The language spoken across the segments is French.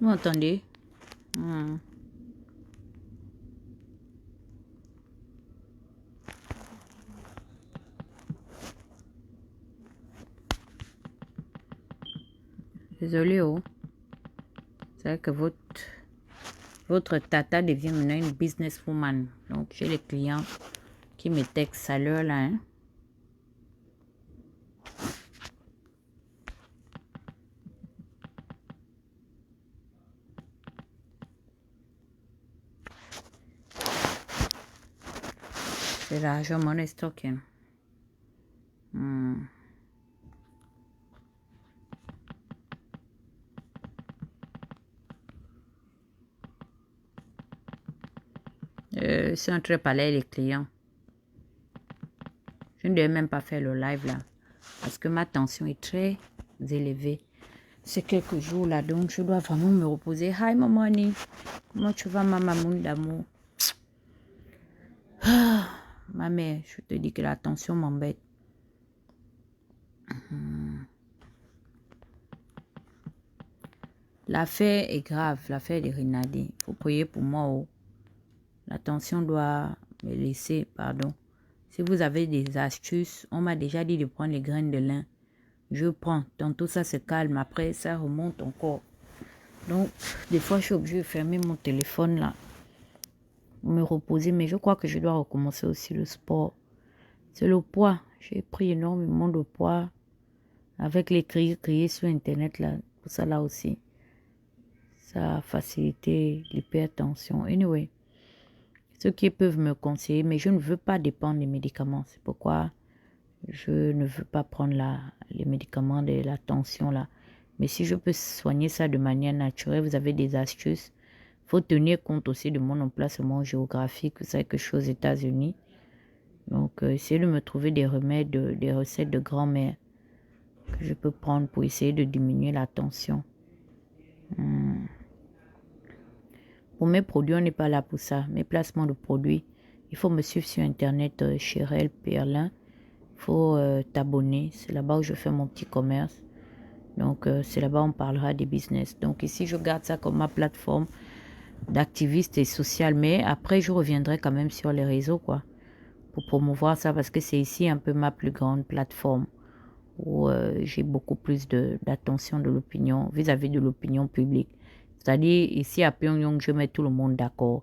Vous m'entendez? Hmm. Désolé, oh. C'est vrai que votre tata devient maintenant une businesswoman. Donc, j'ai les clients qui me textent à l'heure là. Hein. C'est l'argent money stocking. Hmm. C'est un très palais les clients. Je ne devais même pas faire le live là. Parce que ma tension est très élevée. C'est quelques jours là, donc je dois vraiment me reposer. Hi maman Annie. Comment tu vas ma maman d'amour? Ma mère, je te dis que la tension m'embête. L'affaire est grave, l'affaire de Rinadi. Il faut prier pour moi. Oh. La tension doit me laisser, pardon. Si vous avez des astuces, on m'a déjà dit de prendre les graines de lin. Je prends. Tantôt ça se calme, après ça remonte encore. Donc, des fois, je suis obligée de fermer mon téléphone là. Me reposer, mais je crois que je dois recommencer aussi le sport. C'est le poids. J'ai pris énormément de poids avec les criés sur Internet là. Pour ça là aussi. Ça a facilité l'hypertension. Anyway, ceux qui peuvent me conseiller, mais je ne veux pas dépendre des médicaments. C'est pourquoi je ne veux pas prendre les médicaments de la tension là. Mais si je peux soigner ça de manière naturelle, vous avez des astuces. Il faut tenir compte aussi de mon emplacement géographique. Vous savez que je suis aux États-Unis. Donc, essayez de me trouver des remèdes, des recettes de grand-mère que je peux prendre pour essayer de diminuer la tension. Pour mes produits, on n'est pas là pour ça. Mes placements de produits, il faut me suivre sur Internet, Chérel Perlin. Il faut t'abonner. C'est là-bas où je fais mon petit commerce. Donc, c'est là-bas où on parlera des business. Donc, ici, je garde ça comme ma plateforme d'activiste et sociale. Mais après, je reviendrai quand même sur les réseaux, quoi, pour promouvoir ça parce que c'est ici un peu ma plus grande plateforme où j'ai beaucoup plus d'attention de l'opinion vis-à-vis de l'opinion publique. C'est-à-dire, ici à Pyongyang, je mets tout le monde d'accord.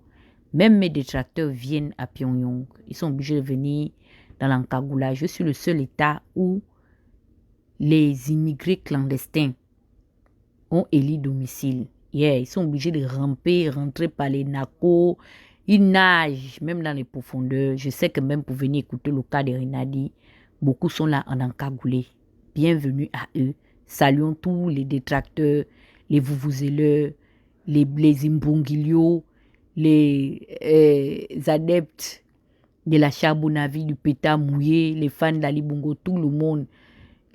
Même mes détracteurs viennent à Pyongyang. Ils sont obligés de venir dans l'Ankagoula. Je suis le seul État où les immigrés clandestins ont élu domicile. Yeah, ils sont obligés de ramper, rentrer par les nacos. Ils nagent, même dans les profondeurs. Je sais que même pour venir écouter le cas de Rinadi, beaucoup sont là en encagoulé. Bienvenue à eux. Saluons tous les détracteurs, les vuvuzeleurs, les imbongilios, les adeptes de la charbonnavie, du pétard mouillé, les fans d'Ali Bongo, tout le monde.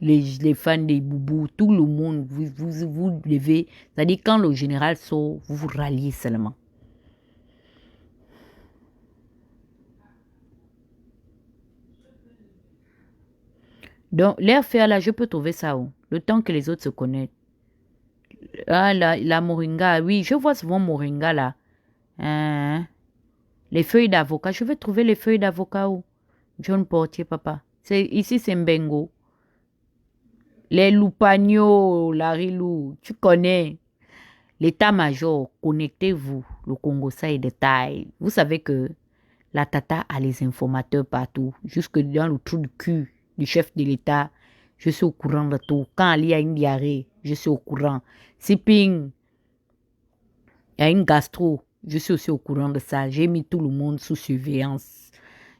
Les fans des boubous, tout le monde, vous devez, c'est-à-dire quand le général sort, vous vous ralliez seulement. Donc, l'air faire là, je peux trouver ça où? Le temps que les autres se connaissent. Ah, la moringa, oui, je vois souvent moringa là. Hein? Les feuilles d'avocat, je vais trouver les feuilles d'avocat où? John Portier, papa. Ici, c'est Mbengo. Les loupagnos, Larilou, tu connais. L'état-major, connectez-vous. Le Congo, ça est de taille. Vous savez que la Tata a les informateurs partout, jusque dans le trou du cul du chef de l'État. Je suis au courant de tout. Quand Ali a une diarrhée, je suis au courant. Si Ping a une gastro, je suis aussi au courant de ça. J'ai mis tout le monde sous surveillance.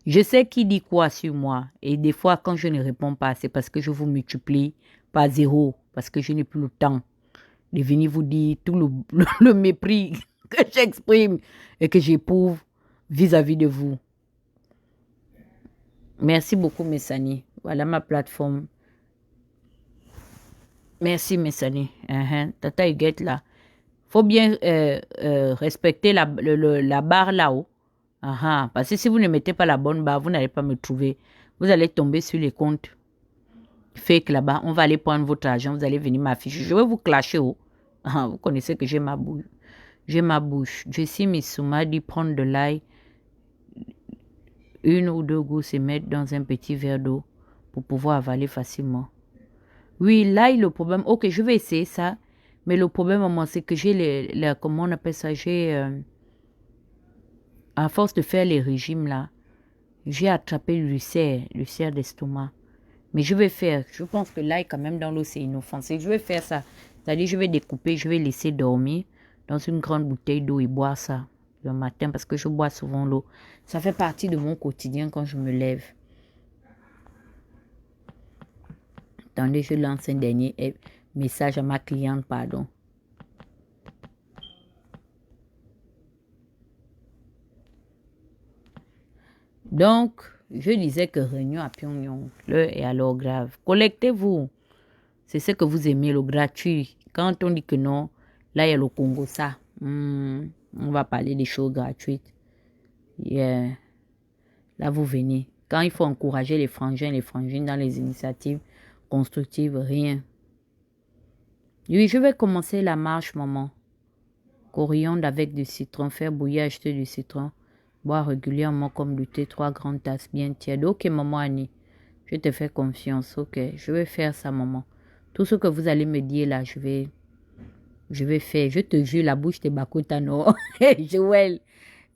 Je sais qui dit quoi sur moi. Et des fois, quand je ne réponds pas, c'est parce que je vous multiplie par zéro, parce que je n'ai plus le temps de venir vous dire tout le mépris que j'exprime et que j'éprouve vis-à-vis de vous. Merci beaucoup, Messani. Voilà ma plateforme. Merci, Messani. Tata Huguette, là. Faut bien respecter la barre là-haut. Parce que si vous ne mettez pas la bonne barre, vous n'allez pas me trouver. Vous allez tomber sur les comptes fake là-bas. On va aller prendre votre argent. Vous allez venir m'afficher. Je vais vous clasher. Oh. Ah, vous connaissez que j'ai ma bouche. J'ai ma bouche. Jessie Missouma dit prendre de l'ail, 1 ou 2 gousses et mettre dans un petit verre d'eau pour pouvoir avaler facilement. Oui, l'ail, le problème... Ok, je vais essayer ça. Mais le problème, moi, c'est que j'ai comment on appelle ça? À force de faire les régimes, là, j'ai attrapé l'ulcère d'estomac. Mais je vais faire, je pense que l'ail quand même dans l'eau c'est inoffensif. Je vais faire ça. C'est-à-dire je vais découper, je vais laisser dormir dans une grande bouteille d'eau et boire ça le matin parce que je bois souvent l'eau. Ça fait partie de mon quotidien quand je me lève. Attendez, je lance un dernier message à ma cliente, pardon. Donc, je disais que réunion à Pyongyang, l'heure est alors grave. Collectez-vous. C'est ce que vous aimez, le gratuit. Quand on dit que non, là, il y a le Congo, ça. On va parler des choses gratuites. Yeah. Là, vous venez. Quand il faut encourager les frangins, les frangines dans les initiatives constructives, rien. Oui, je vais commencer la marche, maman. Coriandre avec du citron, faire bouillir, acheter du citron. Boire régulièrement comme du thé, 3 grandes tasses bien tièdes. Ok, maman Annie, je te fais confiance. Ok, je vais faire ça, maman. Tout ce que vous allez me dire là, je vais faire. Je te jure, la bouche de Bakota, non. Joël.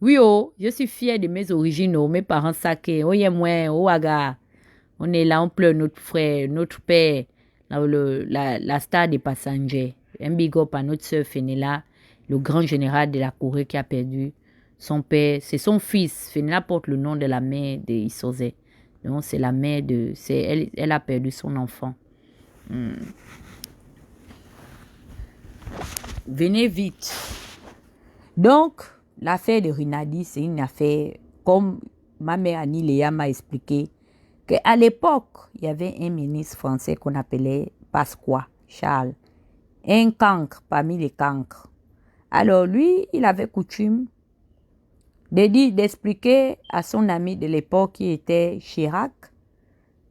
Oui, oh, je suis fière de mes originaux, mes parents saqués. Oh, y'a moi, oh, aga. On est là, on pleure notre frère, notre père, la star des passagers. Un big up à notre soeur Fenela, le grand général de la Corée qui a perdu son père. C'est son fils. Fenela porte le nom de la mère de Isozé. Donc, c'est la mère de... Elle a perdu son enfant. Venez vite. Donc, l'affaire de Rinaldi, c'est une affaire, comme ma mère Annie Léa m'a expliqué, qu'à l'époque, il y avait un ministre français qu'on appelait Pasqua, Charles, un cancre parmi les cancres. Alors lui, il avait coutume d'expliquer à son ami de l'époque qui était Chirac,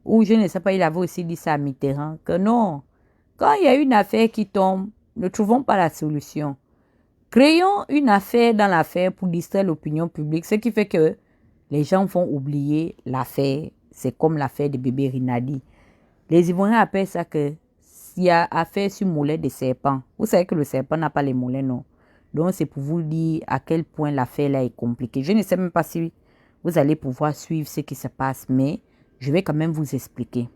ou je ne sais pas, il avait aussi dit ça à Mitterrand, que non, quand il y a une affaire qui tombe, ne trouvons pas la solution. Créons une affaire dans l'affaire pour distraire l'opinion publique, ce qui fait que les gens vont oublier l'affaire. C'est comme l'affaire de bébé Rinaldi. Les Ivoiriens appellent ça que s'il y a affaire sur mollet de serpent. Vous savez que le serpent n'a pas les mollets, non? Donc c'est pour vous dire à quel point l'affaire là est compliquée. Je ne sais même pas si vous allez pouvoir suivre ce qui se passe, mais je vais quand même vous expliquer.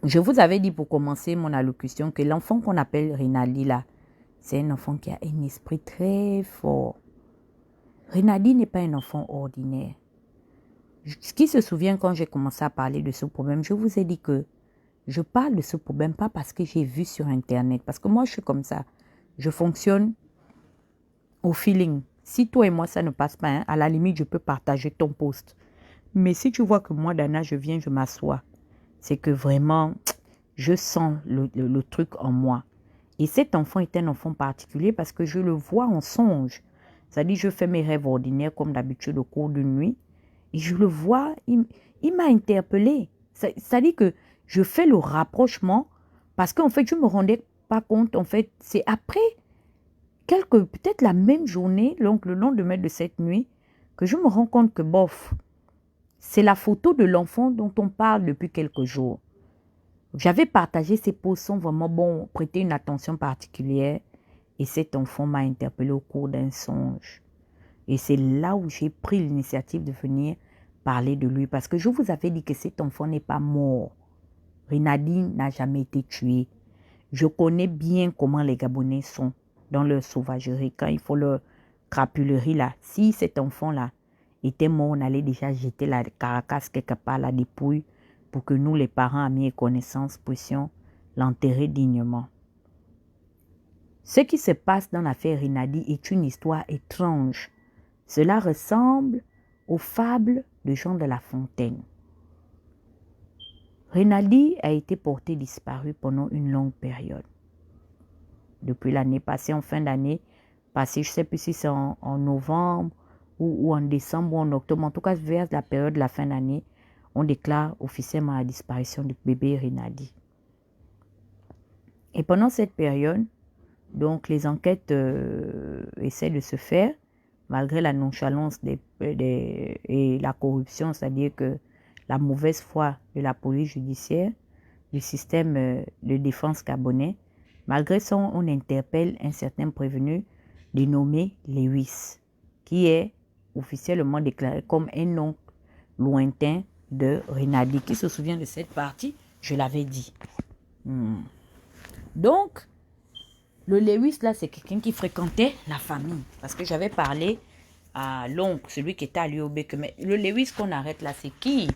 Je vous avais dit pour commencer mon allocution que l'enfant qu'on appelle Rinaldi là, c'est un enfant qui a un esprit très fort. Rinaldi n'est pas un enfant ordinaire. Qui se souvient quand j'ai commencé à parler de ce problème, je vous ai dit que je parle de ce problème pas parce que j'ai vu sur Internet. Parce que moi, je suis comme ça. Je fonctionne au feeling. Si toi et moi, ça ne passe pas, à la limite, je peux partager ton post. Mais si tu vois que moi, Dana, je viens, je m'assois, c'est que vraiment, je sens le truc en moi. Et cet enfant est un enfant particulier parce que je le vois en songe. C'est-à-dire, je fais mes rêves ordinaires comme d'habitude au cours d'une nuit. Et je le vois, il m'a interpellée. C'est-à-dire que je fais le rapprochement parce qu'en fait, je ne me rendais pas compte. En fait, c'est après peut-être la même journée, donc le lendemain de cette nuit, que je me rends compte que bof, c'est la photo de l'enfant dont on parle depuis quelques jours. J'avais partagé ces posts sans vraiment prêter une attention particulière et cet enfant m'a interpellé au cours d'un songe. Et c'est là où j'ai pris l'initiative de venir parler de lui parce que je vous avais dit que cet enfant n'est pas mort. Rinaldi n'a jamais été tué. Je connais bien comment les Gabonais sont dans leur sauvagerie quand il faut leur crapulerie là. Si cet enfant-là était mort, on allait déjà jeter la carcasse quelque part, la dépouille, pour que nous, les parents, amis et connaissances, puissions l'enterrer dignement. Ce qui se passe dans l'affaire Rinaldi est une histoire étrange. Cela ressemble aux fables de Jean de La Fontaine. Rinaldi a été porté disparu pendant une longue période. Depuis l'année passée, en fin d'année passée, je ne sais plus si c'est en novembre ou en décembre ou en octobre, en tout cas vers la période de la fin d'année, on déclare officiellement la disparition du bébé Rinaldi. Et pendant cette période, Donc, les enquêtes essaient de se faire malgré la nonchalance et la corruption, c'est-à-dire que la mauvaise foi de la police judiciaire, du système de défense gabonais. Malgré ça, on interpelle un certain prévenu dénommé Lewis, qui est officiellement déclaré comme un oncle lointain de Rinaldi. Qui se souvient de cette partie? Je l'avais dit. Donc, le Lewis, là, c'est quelqu'un qui fréquentait la famille. Parce que j'avais parlé à l'oncle, celui qui était à l'UOB. Mais le Lewis qu'on arrête là, c'est qui?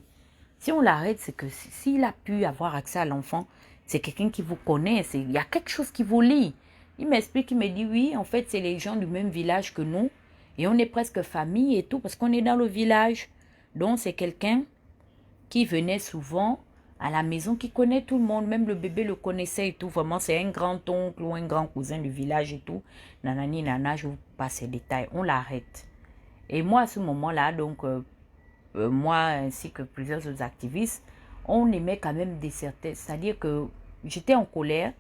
Si on l'arrête, c'est que s'il a pu avoir accès à l'enfant, c'est quelqu'un qui vous connaît. Il y a quelque chose qui vous lie. Il m'explique, il me dit, oui, en fait, c'est les gens du même village que nous. Et on est presque famille et tout, parce qu'on est dans le village. Donc, c'est quelqu'un qui venait souvent à la maison, qui connaît tout le monde. Même le bébé le connaissait et tout. Vraiment, c'est un grand-oncle ou un grand cousin du village et tout. Nanani, nana, je vous passe les détails. On l'arrête. Et moi, à ce moment-là, donc... moi ainsi que plusieurs autres activistes, on aimait quand même des certains, c'est-à-dire que j'étais en colère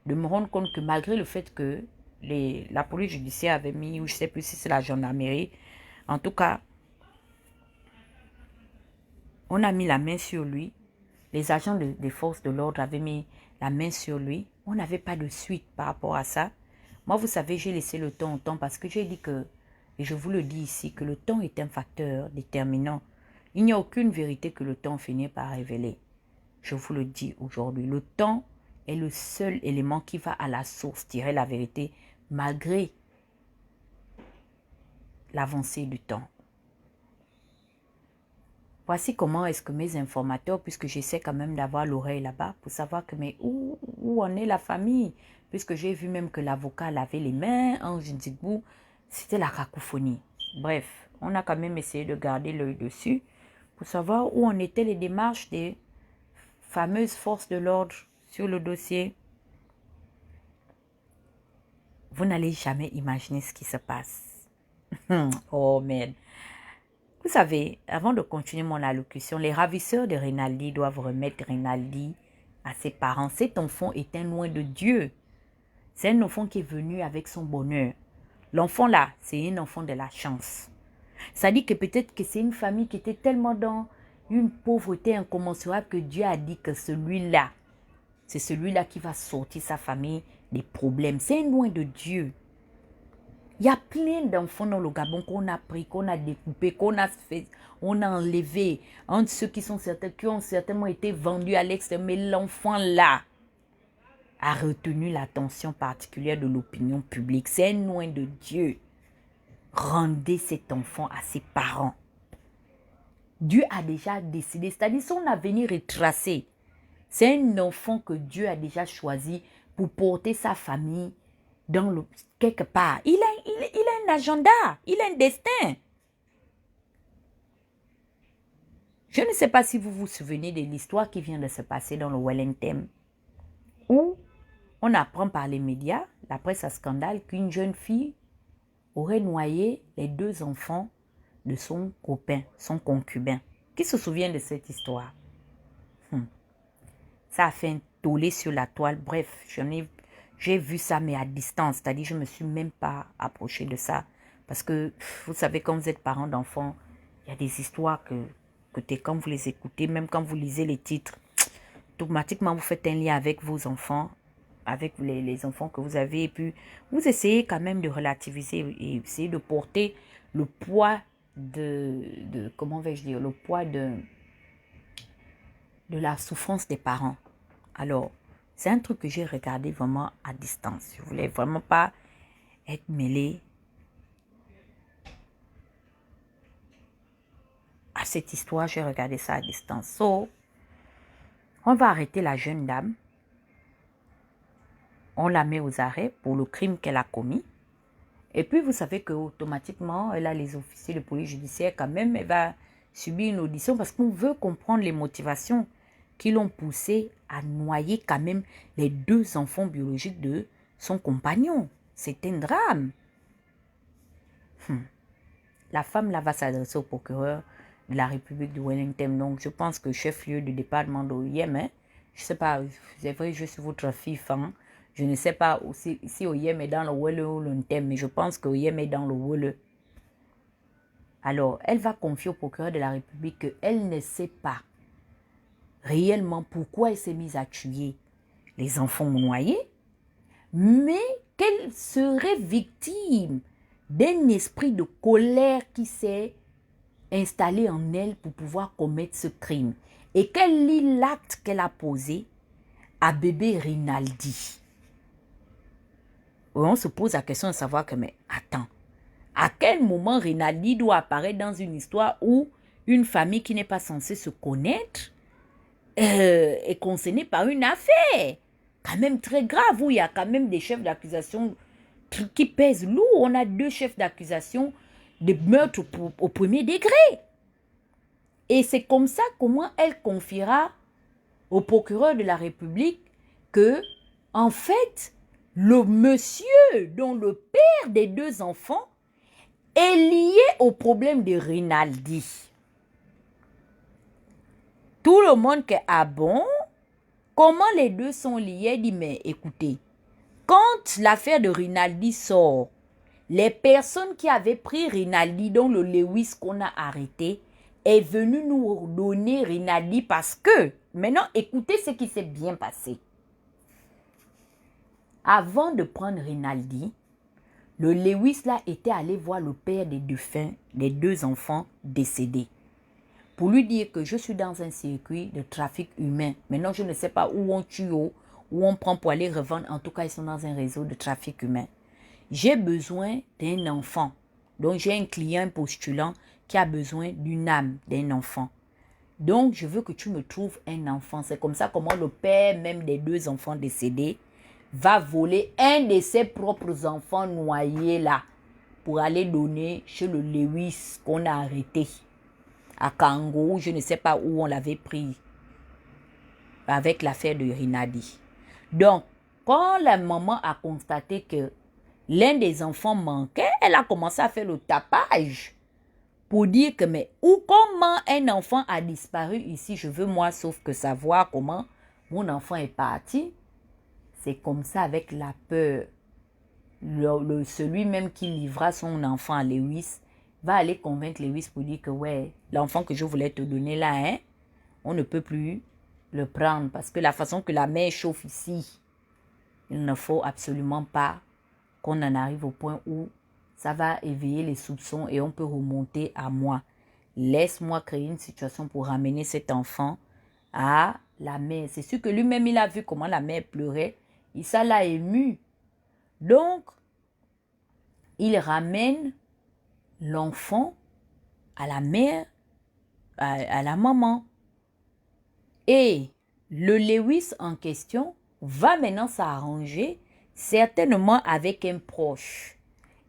de me rendre compte que malgré le fait que la police judiciaire avait mis, ou je ne sais plus si c'est la gendarmerie, en tout cas, on a mis la main sur lui, les agents des forces de l'ordre avaient mis la main sur lui, on n'avait pas de suite par rapport à ça. Moi, vous savez, j'ai laissé le temps au temps parce que j'ai dit que, et je vous le dis ici, que le temps est un facteur déterminant. Il n'y a aucune vérité que le temps finit par révéler. Je vous le dis aujourd'hui. Le temps est le seul élément qui va à la source tirer la vérité malgré l'avancée du temps. Voici comment est-ce que mes informateurs, puisque j'essaie quand même d'avoir l'oreille là-bas pour savoir que mais où en est la famille, puisque j'ai vu même que l'avocat lavait les mains, Ange Nzigbu, c'était la cacophonie. Bref, on a quand même essayé de garder l'œil dessus pour savoir où en étaient les démarches des fameuses forces de l'ordre sur le dossier. Vous n'allez jamais imaginer ce qui se passe. Oh man. Vous savez, avant de continuer mon allocution, les ravisseurs de Rinaldi doivent remettre Rinaldi à ses parents. Cet enfant est un loin de Dieu. C'est un enfant qui est venu avec son bonheur. L'enfant là, c'est un enfant de la chance. Ça dit que peut-être que c'est une famille qui était tellement dans une pauvreté incommensurable que Dieu a dit que celui-là, c'est celui-là qui va sortir sa famille des problèmes. C'est un loin de Dieu. Il y a plein d'enfants dans le Gabon qu'on a pris, qu'on a découpé, qu'on a fait, on a enlevé. Entre ceux qui ont certainement été vendus à l'extérieur. Mais l'enfant là a retenu l'attention particulière de l'opinion publique. C'est un loin de Dieu. Rendez cet enfant à ses parents. Dieu a déjà décidé, c'est-à-dire son avenir est tracé. C'est un enfant que Dieu a déjà choisi pour porter sa famille dans quelque part. Il a un agenda, il a un destin. Je ne sais pas si vous vous souvenez de l'histoire qui vient de se passer dans le Wellington, où on apprend par les médias, la presse à scandale, qu'une jeune fille aurait noyé les 2 enfants de son copain, son concubin. Qui se souvient de cette histoire? Ça a fait un tollé sur la toile. Bref, j'ai vu ça, mais à distance. C'est-à-dire, je ne me suis même pas approchée de ça. Parce que, vous savez, quand vous êtes parent d'enfants, il y a des histoires que quand vous les écoutez, même quand vous lisez les titres, automatiquement, vous faites un lien avec vos enfants, avec les enfants que vous avez. Et puis, vous essayez quand même de relativiser et essayer de porter le poids comment vais-je dire, le poids de la souffrance des parents. Alors, c'est un truc que j'ai regardé vraiment à distance. Je ne voulais vraiment pas être mêlée à cette histoire. J'ai regardé ça à distance. So, on va arrêter la jeune dame. On la met aux arrêts pour le crime qu'elle a commis. Et puis, vous savez qu'automatiquement, elle a les officiers de police judiciaire quand même. Elle va subir une audition parce qu'on veut comprendre les motivations qui l'ont poussée à noyer quand même les 2 enfants biologiques de son compagnon. C'est un drame. La femme là va s'adresser au procureur de la République de Wellington. Donc, je pense que chef-lieu du département de l'OIM, je ne sais pas, c'est vrai, je suis votre fille, hein. Je ne sais pas si Oyem est dans le Wele ou le Ntem, mais je pense que Oyem est dans le Wele. Alors, elle va confier au procureur de la République qu'elle ne sait pas réellement pourquoi elle s'est mise à tuer les enfants noyés, mais qu'elle serait victime d'un esprit de colère qui s'est installé en elle pour pouvoir commettre ce crime. Et qu'elle lit l'acte qu'elle a posé à bébé Rinaldi. Et on se pose la question de savoir que, mais attends, à quel moment Rinaldi doit apparaître dans une histoire où une famille qui n'est pas censée se connaître est concernée par une affaire quand même très grave, où il y a quand même des chefs d'accusation qui pèsent lourd. On a 2 chefs d'accusation de meurtre au premier degré. Et c'est comme ça comment elle confiera au procureur de la République que, en fait, le monsieur dont le père des 2 enfants est lié au problème de Rinaldi. Tout le monde qui ah bon, comment les 2 sont liés, dit mais écoutez, quand l'affaire de Rinaldi sort, les personnes qui avaient pris Rinaldi, dont le Lewis qu'on a arrêté, est venu nous donner Rinaldi parce que, maintenant écoutez ce qui s'est bien passé. Avant de prendre Rinaldi, le Lewis là était allé voir le père des défunts, des 2 enfants décédés, pour lui dire que je suis dans un circuit de trafic humain. Maintenant, je ne sais pas où on tue, où on prend pour aller revendre. En tout cas, ils sont dans un réseau de trafic humain. J'ai besoin d'un enfant. Donc, j'ai un client postulant qui a besoin d'une âme, d'un enfant. Donc, je veux que tu me trouves un enfant. C'est comme ça comment le père même des 2 enfants décédés va voler un de ses propres enfants noyés là pour aller donner chez le Lewis qu'on a arrêté à Kango, je ne sais pas où on l'avait pris avec l'affaire de Rinaldi. Donc, quand la maman a constaté que l'un des enfants manquait, elle a commencé à faire le tapage pour dire que mais où, comment un enfant a disparu ici, je veux moi sauf que savoir comment mon enfant est parti. C'est comme ça avec la peur. Celui même qui livra son enfant à Lewis va aller convaincre Lewis pour dire que ouais, l'enfant que je voulais te donner là, hein, on ne peut plus le prendre parce que la façon que la mère chauffe ici, il ne faut absolument pas qu'on en arrive au point où ça va éveiller les soupçons et on peut remonter à moi. Laisse-moi créer une situation pour ramener cet enfant à la mère. C'est sûr que lui-même, il a vu comment la mère pleurait. Et ça l'a ému. Donc, il ramène l'enfant à la mère, à la maman. Et le Lewis en question va maintenant s'arranger certainement avec un proche.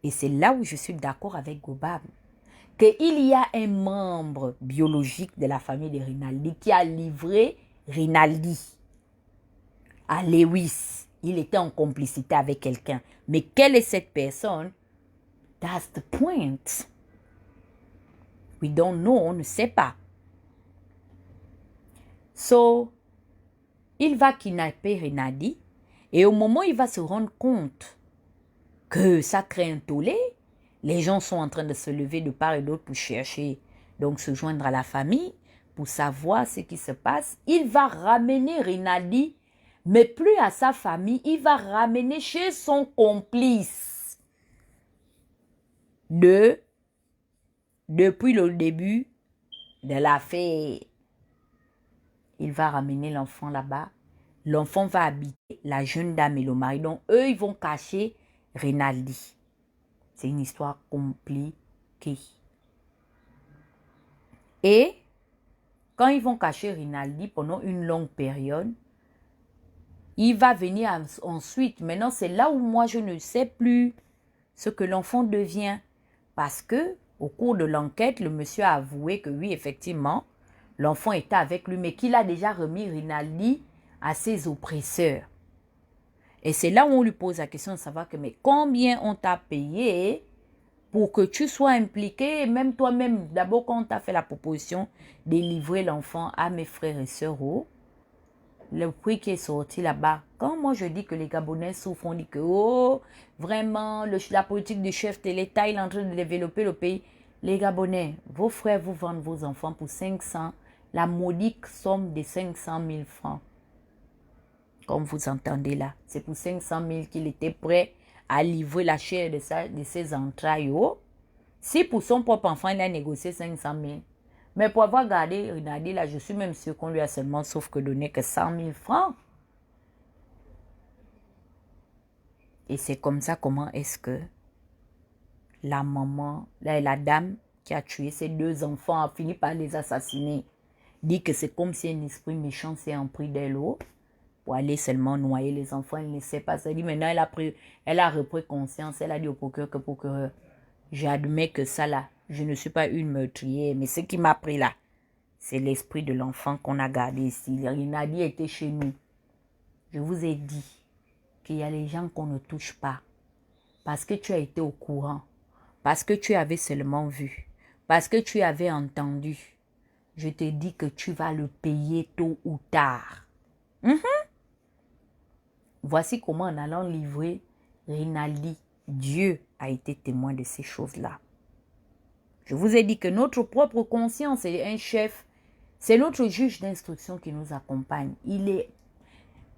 Et c'est là où je suis d'accord avec Gobab. Qu'il y a un membre biologique de la famille de Rinaldi qui a livré Rinaldi à Lewis. Il était en complicité avec quelqu'un. Mais quelle est cette personne? That's the point. We don't know, on ne sait pas. So, il va kidnapper Rinaldi et au moment où il va se rendre compte que ça crée un tollé, les gens sont en train de se lever de part et d'autre pour chercher, donc se joindre à la famille pour savoir ce qui se passe. Il va ramener Rinaldi, mais plus à sa famille, il va ramener chez son complice depuis le début de l'affaire. Il va ramener l'enfant là-bas. L'enfant va habiter la jeune dame et le mari. Donc, eux, ils vont cacher Rinaldi. C'est une histoire compliquée. Et quand ils vont cacher Rinaldi pendant une longue période, il va venir ensuite. Maintenant, c'est là où moi, je ne sais plus ce que l'enfant devient. Parce que au cours de l'enquête, le monsieur a avoué que oui, effectivement, l'enfant était avec lui, mais qu'il a déjà remis Rinaldi à ses oppresseurs. Et c'est là où on lui pose la question de savoir que mais combien on t'a payé pour que tu sois impliqué, même toi-même, d'abord quand on t'a fait la proposition de livrer l'enfant à mes frères et sœurs le prix qui est sorti là-bas. Quand moi je dis que les Gabonais souffrent, on dit que oh, vraiment, la politique du chef de l'État, il est en train de développer le pays. Les Gabonais, vos frères vous vendent vos enfants pour 500, la modique somme de 500 000 francs. Comme vous entendez là, c'est pour 500 000 qu'il était prêt à livrer la chair de ses entrailles. Oh. Si pour son propre enfant, il a négocié 500 000. Mais pour avoir gardé Rinaldi là, je suis même sûr qu'on lui a seulement sauf que donné que 100 000 francs. Et c'est comme ça, comment est-ce que la maman, la dame qui a tué ses 2 enfants a fini par les assassiner. Dit que c'est comme si un esprit méchant s'est empris d'elle pour aller seulement noyer les enfants. Elle ne sait pas. Ça dit maintenant, elle a repris conscience. Elle a dit au procureur, j'admets que ça là, je ne suis pas une meurtrière, mais ce qui m'a pris là, c'est l'esprit de l'enfant qu'on a gardé ici. Rinaldi était chez nous. Je vous ai dit qu'il y a les gens qu'on ne touche pas. Parce que tu as été au courant. Parce que tu avais seulement vu. Parce que tu avais entendu. Je te dis que tu vas le payer tôt ou tard. Voici comment en allant livrer Rinaldi, Dieu a été témoin de ces choses-là. Je vous ai dit que notre propre conscience est un chef. C'est notre juge d'instruction qui nous accompagne. Il est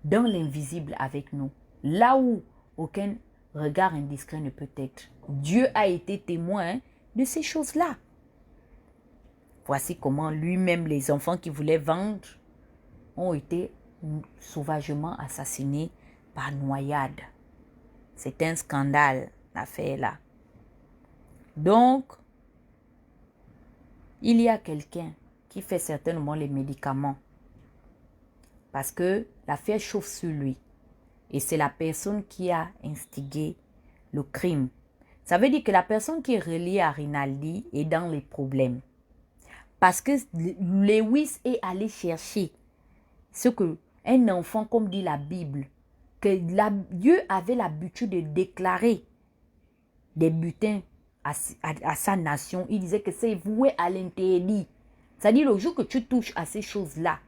dans l'invisible avec nous. Là où aucun regard indiscret ne peut être. Dieu a été témoin de ces choses-là. Voici comment lui-même, les enfants qui voulaient vendre, ont été sauvagement assassinés par noyade. C'est un scandale, l'affaire-là. Donc, il y a quelqu'un qui fait certainement les médicaments. Parce que l'affaire chauffe sur lui. Et c'est la personne qui a instigé le crime. Ça veut dire que la personne qui est reliée à Rinaldi est dans les problèmes. Parce que Lewis est allé chercher ce que un enfant, comme dit la Bible, que Dieu avait l'habitude de déclarer des butins à sa nation. Il disait que c'est voué à l'interdit. C'est-à-dire le jour que tu touches à ces choses-là,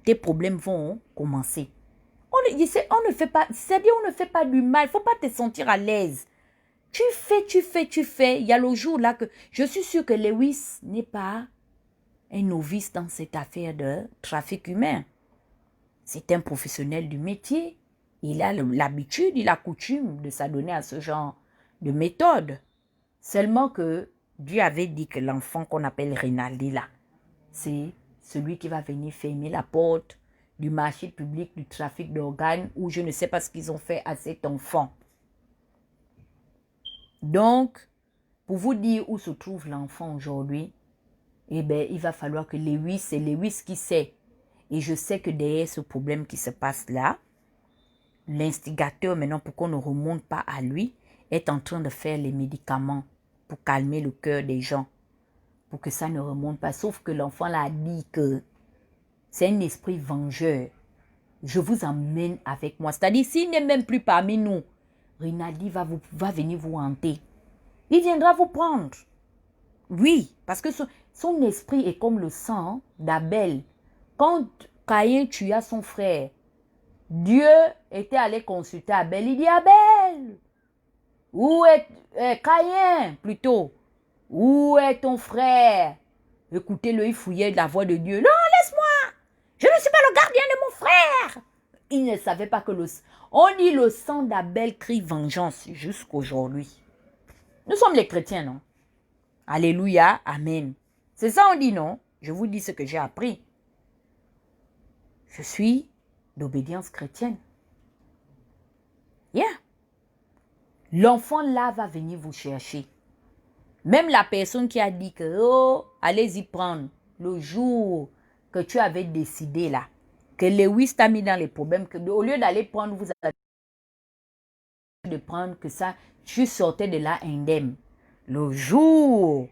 tes problèmes vont commencer. On ne fait pas, c'est-à-dire on ne fait pas du mal. Il ne faut pas te sentir à l'aise. Tu fais. Il y a le jour là que je suis sûre que Lewis n'est pas un novice dans cette affaire de trafic humain. C'est un professionnel du métier. Il a l'habitude, il a coutume de s'adonner à ce genre de méthode. Seulement que Dieu avait dit que l'enfant qu'on appelle Rinaldi là, c'est celui qui va venir fermer la porte du marché public du trafic d'organes ou je ne sais pas ce qu'ils ont fait à cet enfant. Donc, pour vous dire où se trouve l'enfant aujourd'hui, eh bien, il va falloir que c'est Lewis qui sait. Et je sais que derrière ce problème qui se passe là, l'instigateur, maintenant, pour qu'on ne remonte pas à lui, est en train de faire les médicaments pour calmer le cœur des gens, pour que ça ne remonte pas. Sauf que l'enfant là a dit que c'est un esprit vengeur. Je vous emmène avec moi. C'est-à-dire, s'il n'est même plus parmi nous, Rinaldi va venir vous hanter. Il viendra vous prendre. Oui, parce que son esprit est comme le sang d'Abel. Quand Caïn tua son frère, Dieu était allé consulter Abel. Il dit, Abel, où est Caïn plutôt? Où est ton frère? Écoutez-le, il fouillait la voix de Dieu. Non, laisse-moi. Je ne suis pas le gardien de mon frère. Il ne savait pas que on dit le sang d'Abel crie vengeance jusqu'aujourd'hui. Nous sommes les chrétiens, non? Alléluia, amen. C'est ça on dit, non? Je vous dis ce que j'ai appris. Je suis d'obédience chrétienne. Yeah. L'enfant là va venir vous chercher. Même la personne qui a dit que, oh, allez-y prendre le jour que tu avais décidé là, que Lewis t'a mis dans les problèmes, que au lieu d'aller prendre, vous avez de prendre que ça, tu sortais de là indemne. Le jour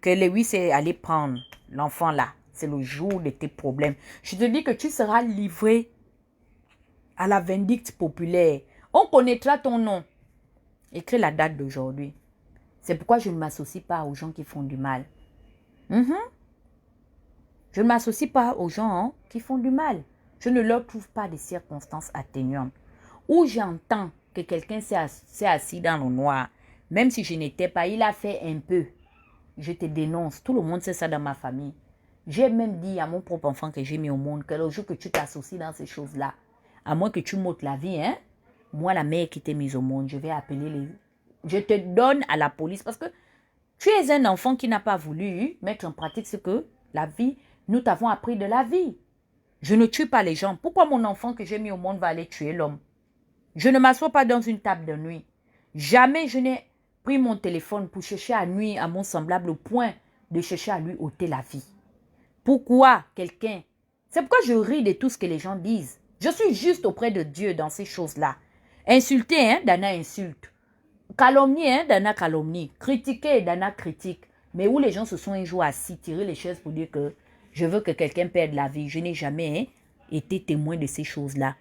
que Lewis est allé prendre l'enfant là, c'est le jour de tes problèmes. Je te dis que tu seras livré à la vindicte populaire. On connaîtra ton nom. Écris la date d'aujourd'hui. C'est pourquoi je ne m'associe pas aux gens qui font du mal. Je ne m'associe pas aux gens qui font du mal. Je ne leur trouve pas des circonstances atténuantes. Où j'entends que quelqu'un s'est assis dans le noir, même si je n'étais pas, il a fait un peu. Je te dénonce. Tout le monde sait ça dans ma famille. J'ai même dit à mon propre enfant que j'ai mis au monde que le jour que tu t'associes dans ces choses-là, à moins que tu m'ôtes la vie, hein, moi, la mère qui t'ai mise au monde, je vais appeler les... Je te donne à la police parce que tu es un enfant qui n'a pas voulu mettre en pratique ce que la vie, nous t'avons appris de la vie. Je ne tue pas les gens. Pourquoi mon enfant que j'ai mis au monde va aller tuer l'homme? Je ne m'assois pas dans une table de nuit. Jamais je n'ai pris mon téléphone pour chercher à nuire à mon semblable au point de chercher à lui ôter la vie. Pourquoi quelqu'un... C'est pourquoi je ris de tout ce que les gens disent. Je suis juste auprès de Dieu dans ces choses-là. Insulter, hein, Dana insulte. Calomnier, hein, Dana calomnie. Critiquer, Dana critique. Mais où les gens se sont un jour assis, tirer les chaises pour dire que je veux que quelqu'un perde la vie. Je n'ai jamais été témoin de ces choses-là.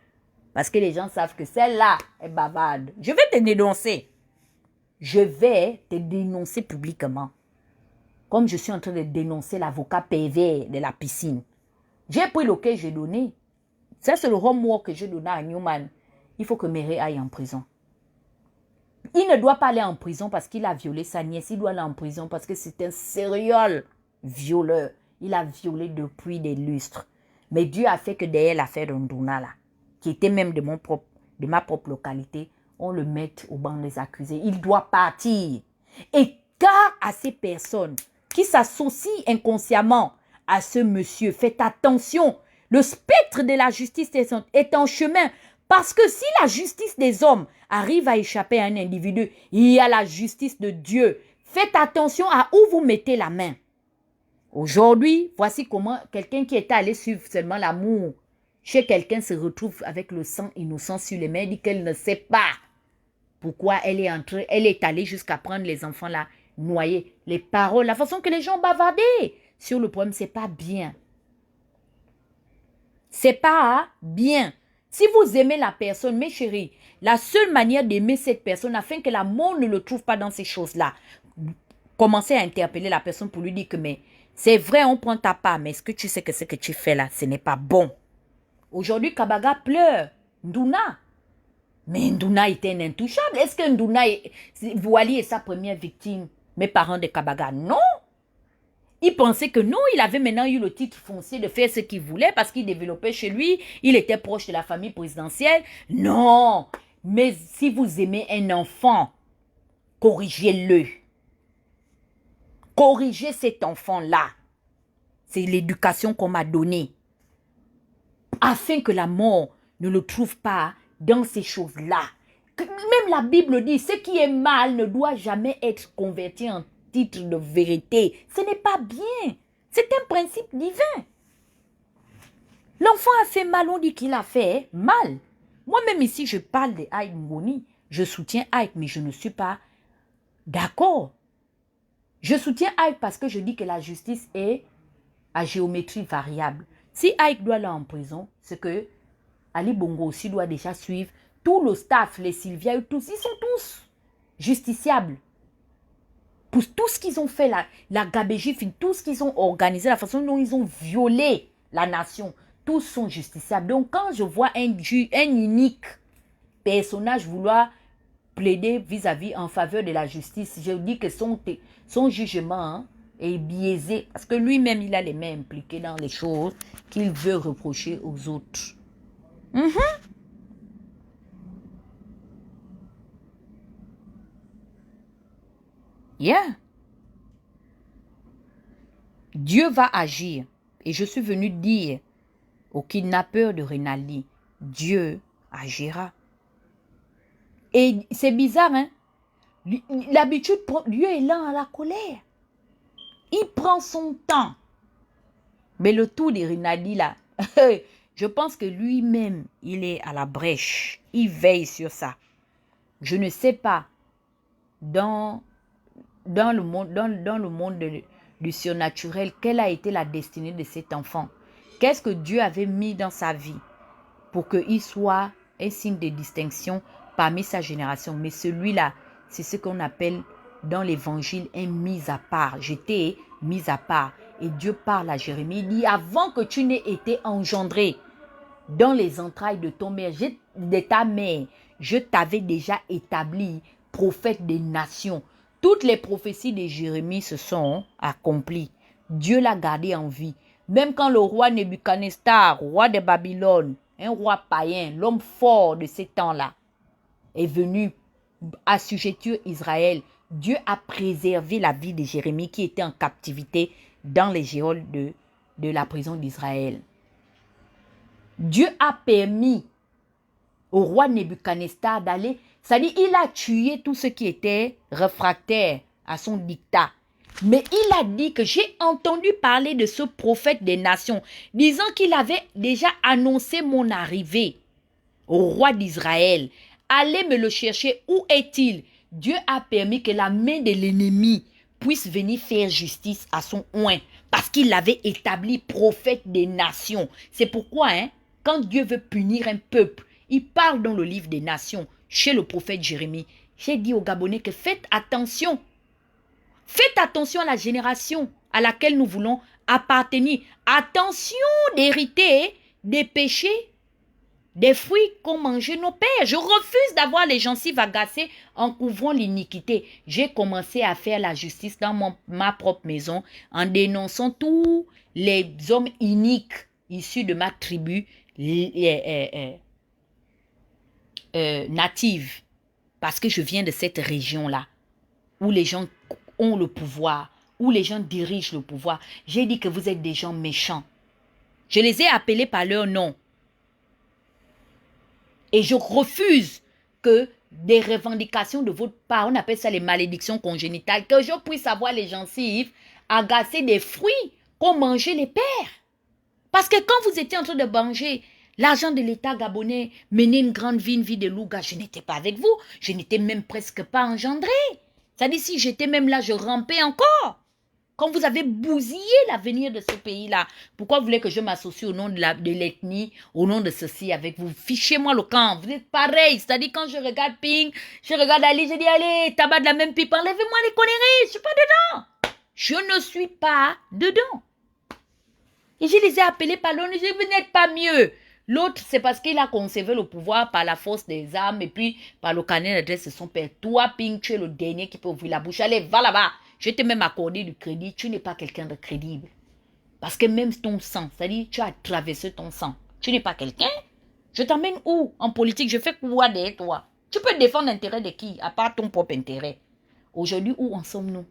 Parce que les gens savent que celle-là est bavarde. Je vais te dénoncer. Je vais te dénoncer publiquement. Comme je suis en train de dénoncer l'avocat PV de la piscine. J'ai pris le que j'ai donné. Ça, c'est le homework que j'ai donné à Newman. Il faut que Méré aille en prison. Il ne doit pas aller en prison parce qu'il a violé sa nièce. Il doit aller en prison parce que c'est un serial violeur. Il a violé depuis des lustres. Mais Dieu a fait que derrière l'affaire d'Onduna, là, qui était même de ma propre localité, on le mette au banc des accusés. Il doit partir. Et car à ces personnes qui s'associent inconsciemment à ce monsieur, faites attention. Le spectre de la justice est en chemin. Parce que si la justice des hommes arrive à échapper à un individu, il y a la justice de Dieu. Faites attention à où vous mettez la main. Aujourd'hui, voici comment quelqu'un qui était allé suivre seulement l'amour chez quelqu'un se retrouve avec le sang innocent sur les mains et dit qu'elle ne sait pas pourquoi elle est allée jusqu'à prendre les enfants là, noyer. Les paroles, la façon que les gens bavardaient sur le problème, c'est pas bien. C'est pas bien. Si vous aimez la personne, mes chéris, la seule manière d'aimer cette personne afin que la mort ne le trouve pas dans ces choses-là, commencez à interpeller la personne pour lui dire que mais c'est vrai, on prend ta part, mais est-ce que tu sais que ce que tu fais là, ce n'est pas bon. Aujourd'hui, Kabaga pleure. Nduna. Mais Nduna était un intouchable. Est-ce que Nduna, Wali est sa première victime? Mes parents de Kabaga, non. Il pensait que non, il avait maintenant eu le titre foncier de faire ce qu'il voulait parce qu'il développait chez lui, il était proche de la famille présidentielle. Non, mais si vous aimez un enfant, corrigez-le. Corrigez cet enfant-là. C'est l'éducation qu'on m'a donnée. Afin que la mort ne le trouve pas dans ces choses-là. Même la Bible dit, ce qui est mal ne doit jamais être converti en titre de vérité. Ce n'est pas bien. C'est un principe divin. L'enfant a fait mal, on dit qu'il a fait mal. Moi-même ici, je parle de Ike Ngoni. Je soutiens Ike, mais je ne suis pas d'accord. Je soutiens Ike parce que je dis que la justice est à géométrie variable. Si Ike doit aller en prison, c'est que Ali Bongo aussi doit déjà suivre tout le staff, les Sylvia, tous, ils sont tous justiciables. Pour tout ce qu'ils ont fait, la gabégie, tout ce qu'ils ont organisé, la façon dont ils ont violé la nation, tous sont justiciables. Donc quand je vois un unique personnage vouloir plaider vis-à-vis en faveur de la justice, je dis que son jugement est biaisé. Parce que lui-même, il a les mains impliquées dans les choses qu'il veut reprocher aux autres. Yeah. Dieu va agir. Et je suis venu dire au kidnappeur de Rinaldi, Dieu agira. Et c'est bizarre, hein? L'habitude, Dieu est lent à la colère. Il prend son temps. Mais le tour de Rinaldi, là, je pense que lui-même, il est à la brèche. Il veille sur ça. Je ne sais pas, dans le monde du surnaturel, quelle a été la destinée de cet enfant? Qu'est-ce que Dieu avait mis dans sa vie pour qu'il soit un signe de distinction parmi sa génération? Mais celui-là, c'est ce qu'on appelle dans l'évangile un mis à part. J'étais mis à part. Et Dieu parle à Jérémie. Il dit, avant que tu n'aies été engendré, dans les entrailles de ta mère, je t'avais déjà établi prophète des nations. Toutes les prophéties de Jérémie se sont accomplies. Dieu l'a gardé en vie. Même quand le roi Nebuchadnezzar, roi de Babylone, un roi païen, l'homme fort de ces temps-là, est venu assujettir Israël, Dieu a préservé la vie de Jérémie qui était en captivité dans les geôles de la prison d'Israël. Dieu a permis au roi Nebuchadnezzar d'aller, c'est-à-dire il a tué tous ceux qui étaient réfractaires à son dictat. Mais il a dit que j'ai entendu parler de ce prophète des nations, disant qu'il avait déjà annoncé mon arrivée au roi d'Israël. Allez me le chercher, où est-il? Dieu a permis que la main de l'ennemi puisse venir faire justice à son oint, parce qu'il l'avait établi prophète des nations. C'est pourquoi, quand Dieu veut punir un peuple, il parle dans le livre des nations, chez le prophète Jérémie. J'ai dit aux Gabonais que faites attention. Faites attention à la génération à laquelle nous voulons appartenir. Attention d'hériter des péchés, des fruits qu'ont mangé nos pères. Je refuse d'avoir les gencives agacées en couvrant l'iniquité. J'ai commencé à faire la justice dans ma propre maison en dénonçant tous les hommes iniques issus de ma tribu native. Parce que je viens de cette région-là où les gens ont le pouvoir, où les gens dirigent le pouvoir. J'ai dit que vous êtes des gens méchants. Je les ai appelés par leur nom. Et je refuse que des revendications de votre part, on appelle ça les malédictions congénitales, que je puisse avoir les gencives agacées des fruits qu'ont mangé les pères. Parce que quand vous étiez en train de manger l'argent de l'État gabonais, mener une grande vie, une vie de louga, je n'étais pas avec vous. Je n'étais même presque pas engendré. C'est-à-dire, si j'étais même là, je rampais encore. Quand vous avez bousillé l'avenir de ce pays-là, pourquoi vous voulez que je m'associe au nom de l'ethnie, au nom de ceci avec vous? Fichez-moi le camp. Vous êtes pareil. C'est-à-dire, quand je regarde Ping, je regarde Ali, je dis, allez, tabac de la même pipe, enlevez-moi les conneries. Je ne suis pas dedans. Je ne suis pas dedans. Et je les ai appelés par l'ONU, je dis, vous n'êtes pas mieux. L'autre, c'est parce qu'il a conservé le pouvoir par la force des armes et puis par le carnet d'adresse de son père. Toi, Ping, tu es le dernier qui peut ouvrir la bouche. Allez, va là-bas. Je t'ai même accordé du crédit. Tu n'es pas quelqu'un de crédible. Parce que même ton sang, c'est-à-dire tu as traversé ton sang. Tu n'es pas quelqu'un. Je t'emmène où? En politique, je fais quoi derrière toi? Tu peux défendre l'intérêt de qui? À part ton propre intérêt. Aujourd'hui, où en sommes-nous?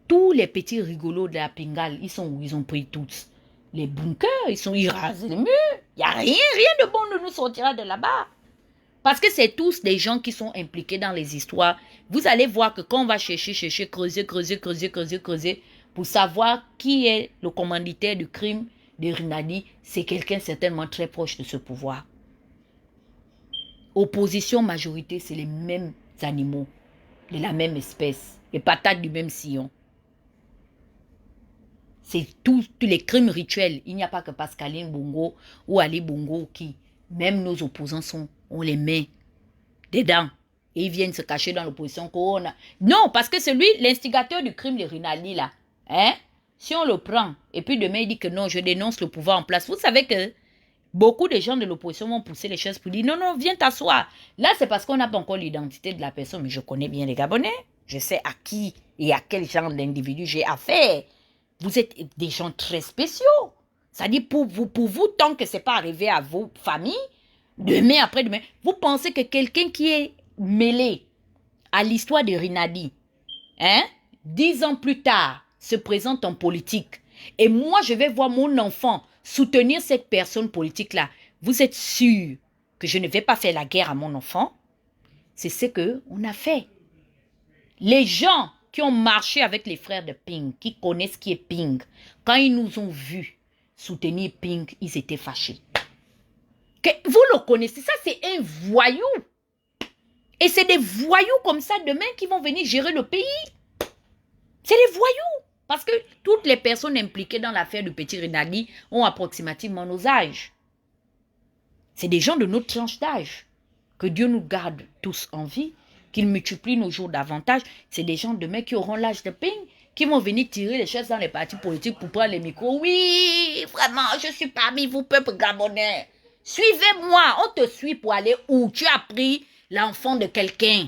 Tous les petits rigolos de la Pingale, ils sont où? Ils ont pris tous. Les bunkers, ils rasent les murs. Il n'y a rien de bon ne nous sortira de là-bas. Parce que c'est tous des gens qui sont impliqués dans les histoires. Vous allez voir que quand on va chercher, creuser, pour savoir qui est le commanditaire du crime de Rinaldi, c'est quelqu'un certainement très proche de ce pouvoir. Opposition, majorité, c'est les mêmes animaux, de la même espèce, les patates du même sillon. C'est tous les crimes rituels. Il n'y a pas que Pascaline Bongo ou Ali Bongo qui, même nos opposants on les met dedans. Et ils viennent se cacher dans l'opposition qu'on a. Non, parce que c'est lui, l'instigateur du crime de Rinaldi là. Si on le prend, et puis demain il dit que non, je dénonce le pouvoir en place. Vous savez que beaucoup de gens de l'opposition vont pousser les choses pour dire non, viens t'asseoir. Là, c'est parce qu'on n'a pas encore l'identité de la personne. Mais je connais bien les Gabonais. Je sais à qui et à quel genre d'individu j'ai affaire. Vous êtes des gens très spéciaux. C'est-à-dire pour vous, tant que ce n'est pas arrivé à vos familles, demain, après-demain, vous pensez que quelqu'un qui est mêlé à l'histoire de Rinaldi, 10 ans plus tard, se présente en politique. Et moi, je vais voir mon enfant soutenir cette personne politique-là. Vous êtes sûr que je ne vais pas faire la guerre à mon enfant? C'est ce qu'on a fait. Les gens qui ont marché avec les frères de Ping, qui connaissent qui est Ping, quand ils nous ont vus soutenir Ping, ils étaient fâchés. Vous le connaissez, ça c'est un voyou. Et c'est des voyous comme ça demain qui vont venir gérer le pays. C'est des voyous. Parce que toutes les personnes impliquées dans l'affaire du petit Rinaldi ont approximativement nos âges. C'est des gens de notre tranche d'âge. Que Dieu nous garde tous en vie, qu'il multiplie nos jours davantage. C'est des gens demain qui auront l'âge de Ping, qui vont venir tirer les chaises dans les partis politiques pour prendre les micros. Oui, vraiment, je suis parmi vous, peuple gabonais. Suivez-moi. On te suit pour aller où? Tu as pris l'enfant de quelqu'un.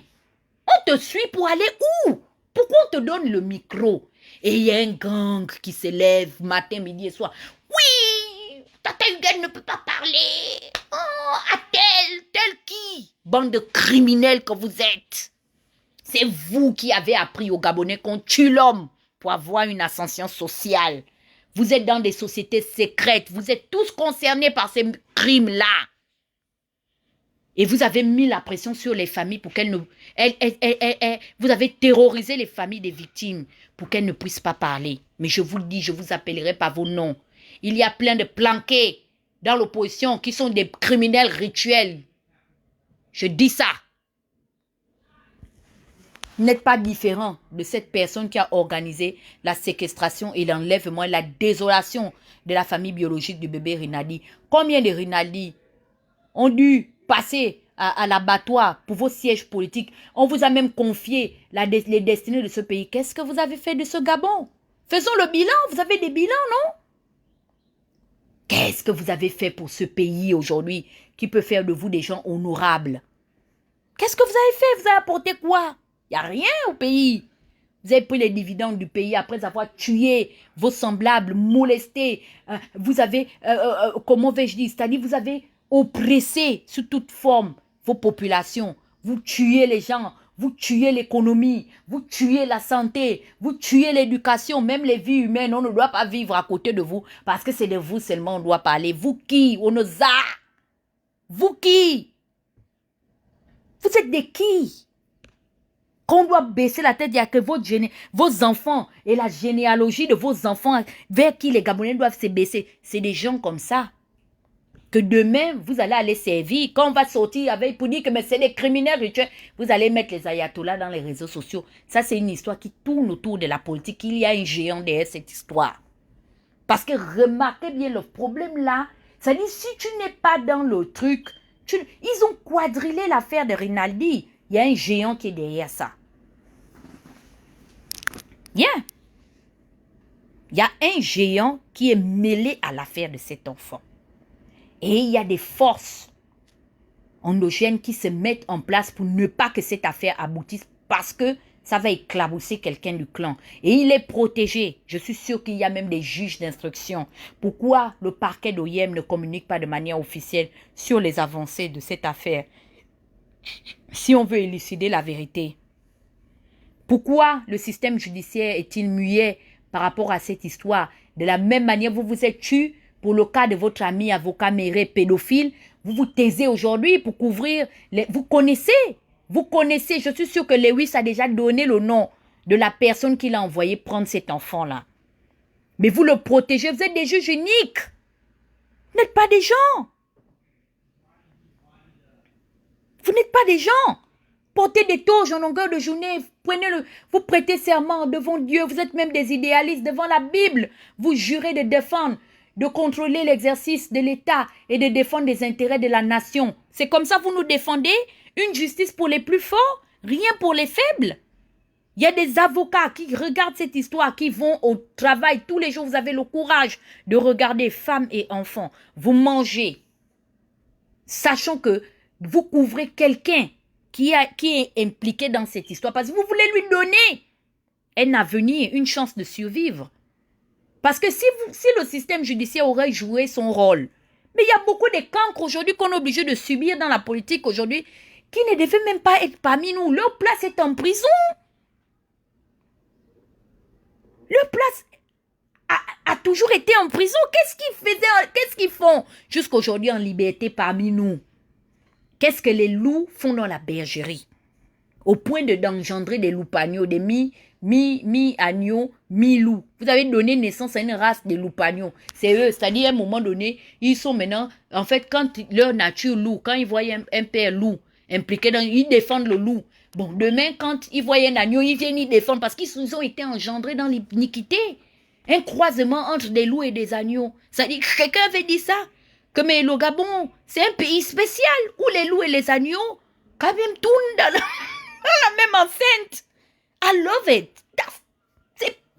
On te suit pour aller où? Pourquoi on te donne le micro? Et il y a un gang qui s'élève matin, midi et soir. Oui, Tata Huguette ne peut pas parler. Oh, à tel qui? Bande de criminels que vous êtes. C'est vous qui avez appris aux Gabonais qu'on tue l'homme pour avoir une ascension sociale. Vous êtes dans des sociétés secrètes. Vous êtes tous concernés par ces crimes-là. Et vous avez mis la pression sur les familles pour qu'elles ne... vous avez terrorisé les familles des victimes pour qu'elles ne puissent pas parler. Mais je vous le dis, je vous appellerai par vos noms. Il y a plein de planqués dans l'opposition qui sont des criminels rituels. Je dis ça. Vous n'êtes pas différent de cette personne qui a organisé la séquestration et l'enlèvement et la désolation de la famille biologique du bébé Rinaldi. Combien de Rinaldi ont dû passer à l'abattoir pour vos sièges politiques? On vous a même confié les destinées de ce pays. Qu'est-ce que vous avez fait de ce Gabon? Faisons le bilan. Vous avez des bilans, non? Qu'est-ce que vous avez fait pour ce pays aujourd'hui qui peut faire de vous des gens honorables? Qu'est-ce que vous avez fait? Vous avez apporté quoi? Il n'y a rien au pays. Vous avez pris les dividendes du pays après avoir tué vos semblables, molesté. Vous avez, comment vais-je dire, c'est-à-dire vous avez oppressé sous toute forme vos populations. Vous tuez les gens, vous tuez l'économie, vous tuez la santé, vous tuez l'éducation, même les vies humaines. On ne doit pas vivre à côté de vous parce que c'est de vous seulement on doit parler. Vous qui? On nous a. Vous qui? Vous êtes des qui? Qu'on doit baisser la tête, il n'y a que vos enfants et la généalogie de vos enfants vers qui les Gabonais doivent se baisser. C'est des gens comme ça que demain, vous allez aller servir. Quand on va sortir avec pour dire que c'est des criminels rituels, vous allez mettre les ayatollahs dans les réseaux sociaux. Ça, c'est une histoire qui tourne autour de la politique. Il y a un géant derrière cette histoire. Parce que remarquez bien le problème là, c'est-à-dire si tu n'es pas dans le truc, ils ont quadrillé l'affaire de Rinaldi. Il y a un géant qui est derrière ça. Bien. Il y a un géant qui est mêlé à l'affaire de cet enfant. Et il y a des forces endogènes qui se mettent en place pour ne pas que cette affaire aboutisse parce que ça va éclabousser quelqu'un du clan. Et il est protégé. Je suis sûr qu'il y a même des juges d'instruction. Pourquoi le parquet d'OIM ne communique pas de manière officielle sur les avancées de cette affaire si on veut élucider la vérité? Pourquoi le système judiciaire est-il muet par rapport à cette histoire? De la même manière, vous vous êtes tué pour le cas de votre ami avocat Méré pédophile. Vous vous taisez aujourd'hui pour couvrir... Vous connaissez, je suis sûr que Lewis a déjà donné le nom de la personne qui l'a envoyé prendre cet enfant-là. Mais vous le protégez, vous êtes des juges uniques. Vous n'êtes pas des gens. Vous n'êtes pas des gens. Portez des toges en longueur de journée, vous prêtez serment devant Dieu, vous êtes même des idéalistes devant la Bible. Vous jurez de défendre, de contrôler l'exercice de l'État et de défendre les intérêts de la nation. C'est comme ça que vous nous défendez? Une justice pour les plus forts, rien pour les faibles. Il y a des avocats qui regardent cette histoire, qui vont au travail tous les jours. Vous avez le courage de regarder femmes et enfants. Vous mangez, sachant que vous couvrez quelqu'un qui est impliqué dans cette histoire parce que vous voulez lui donner un avenir, une chance de survivre. Parce que si le système judiciaire aurait joué son rôle, mais il y a beaucoup de cancres aujourd'hui qu'on est obligé de subir dans la politique aujourd'hui qui ne devaient même pas être parmi nous. Leur place est en prison. Leur place a toujours été en prison. Qu'est-ce qu'ils faisaient, qu'est-ce qu'ils font jusqu'aujourd'hui en liberté parmi nous? Qu'est-ce que les loups font dans la bergerie? Au point d'engendrer des loups-agneaux, des mi-agneaux, mi-loups. Vous avez donné naissance à une race de loups-agneaux. C'est eux, c'est-à-dire à un moment donné, ils sont maintenant, en fait, quand leur nature loup, quand ils voient un père loup impliqué dans, ils défendent le loup. Bon, demain, quand ils voient un agneau, ils viennent y défendre parce qu'ils ont été engendrés dans l'iniquité. Un croisement entre des loups et des agneaux. C'est-à-dire, quelqu'un avait dit ça? Que mais le Gabon, c'est un pays spécial où les loups et les agneaux quand même tournent dans la même enceinte. I love it.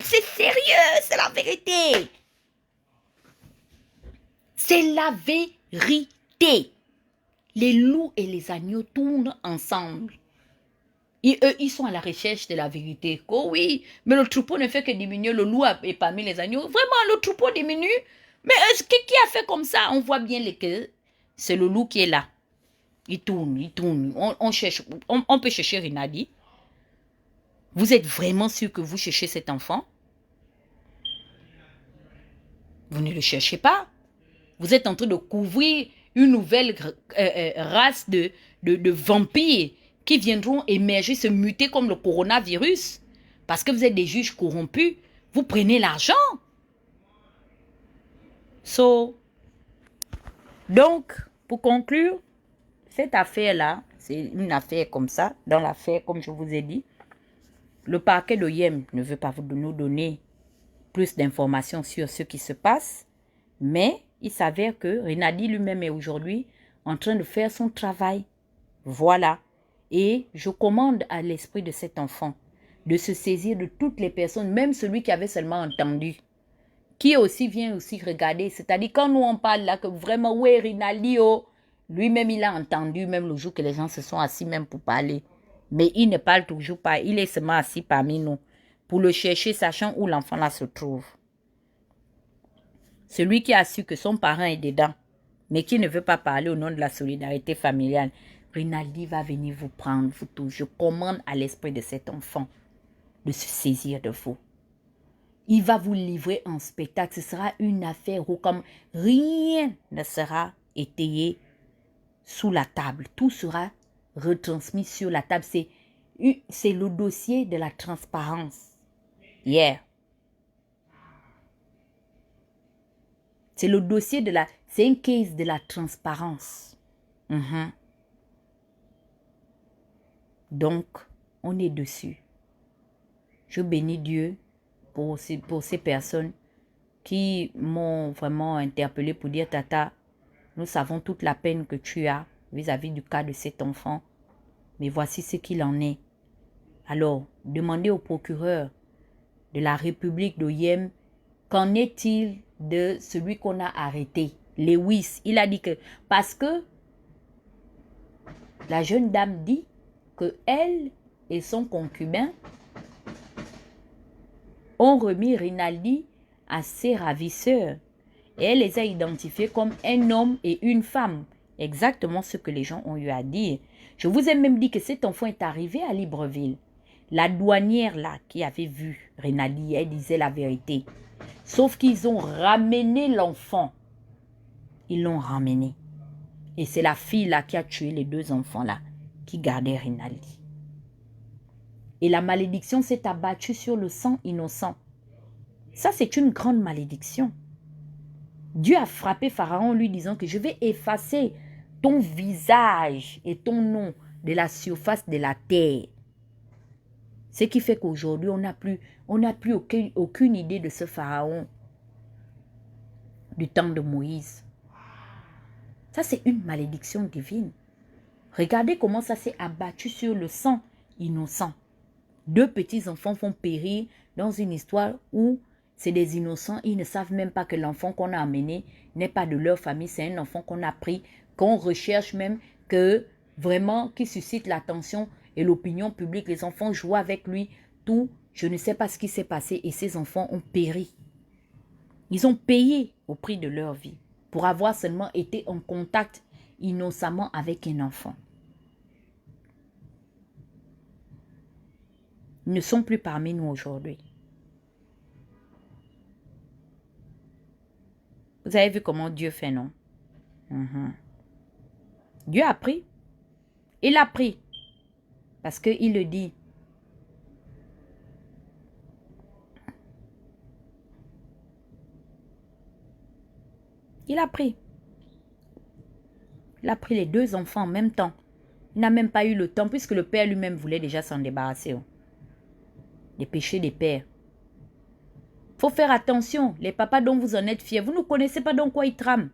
C'est sérieux, c'est la vérité. C'est la vérité. Les loups et les agneaux tournent ensemble. Et eux, ils sont à la recherche de la vérité. Oh oui, mais le troupeau ne fait que diminuer. Le loup est parmi les agneaux. Vraiment, le troupeau diminue. Mais qui a fait comme ça? On voit bien que c'est le loup qui est là. Il tourne, il tourne. On peut chercher Rinaldi. Vous êtes vraiment sûr que vous cherchez cet enfant? Vous ne le cherchez pas. Vous êtes en train de couvrir une nouvelle race de vampires qui viendront émerger, se muter comme le coronavirus. Parce que vous êtes des juges corrompus. Vous prenez l'argent. Donc, pour conclure, cette affaire-là, c'est une affaire comme ça. Dans l'affaire, comme je vous ai dit, le parquet de Yem ne veut pas nous donner plus d'informations sur ce qui se passe. Mais il s'avère que Rinaldi lui-même est aujourd'hui en train de faire son travail. Voilà. Et je commande à l'esprit de cet enfant de se saisir de toutes les personnes, même celui qui avait seulement entendu, qui aussi vient aussi regarder. C'est-à-dire quand nous on parle là, que vraiment, oui, Rinaldi, oh, lui-même il a entendu, même le jour que les gens se sont assis même pour parler. Mais il ne parle toujours pas, il est seulement assis parmi nous pour le chercher, sachant où l'enfant là se trouve. Celui qui a su que son parent est dedans, mais qui ne veut pas parler au nom de la solidarité familiale, Rinaldi va venir vous prendre, vous tous. Je commande à l'esprit de cet enfant de se saisir de vous. Il va vous livrer en spectacle. Ce sera une affaire où comme rien ne sera étayé sous la table. Tout sera retransmis sur la table. C'est le dossier de la transparence. Yeah. C'est le dossier de la... C'est un case de la transparence. Donc, on est dessus. Je bénis Dieu pour ces personnes qui m'ont vraiment interpellé pour dire, Tata, nous savons toute la peine que tu as vis-à-vis du cas de cet enfant. Mais voici ce qu'il en est. Alors, demandez au procureur de la République de Yem, qu'en est-il de celui qu'on a arrêté, Lewis. Il a dit que, parce que la jeune dame dit que elle et son concubin ont remis Rinaldi à ses ravisseurs. Et elle les a identifiés comme un homme et une femme. Exactement ce que les gens ont eu à dire. Je vous ai même dit que cet enfant est arrivé à Libreville. La douanière là qui avait vu Rinaldi, elle disait la vérité. Sauf qu'ils ont ramené l'enfant. Ils l'ont ramené. Et c'est la fille là qui a tué les deux enfants là, qui gardait Rinaldi. Et la malédiction s'est abattue sur le sang innocent. Ça, c'est une grande malédiction. Dieu a frappé Pharaon en lui disant que je vais effacer ton visage et ton nom de la surface de la terre. Ce qui fait qu'aujourd'hui, on n'a plus aucune idée de ce Pharaon du temps de Moïse. Ça, c'est une malédiction divine. Regardez comment ça s'est abattu sur le sang innocent. Deux petits-enfants vont périr dans une histoire où c'est des innocents. Ils ne savent même pas que l'enfant qu'on a amené n'est pas de leur famille. C'est un enfant qu'on a pris, qu'on recherche même, que vraiment, qui suscite l'attention et l'opinion publique. Les enfants jouent avec lui, tout. Je ne sais pas ce qui s'est passé et ces enfants ont péri. Ils ont payé au prix de leur vie pour avoir seulement été en contact innocemment avec un enfant. Ils ne sont plus parmi nous aujourd'hui. Vous avez vu comment Dieu fait, non? Dieu a pris. Il a pris. Parce qu'il le dit. Il a pris. Il a pris les deux enfants en même temps. Il n'a même pas eu le temps puisque le père lui-même voulait déjà s'en débarrasser. Les péchés des pères. Il faut faire attention. Les papas dont vous en êtes fiers, vous ne connaissez pas dans quoi ils trament.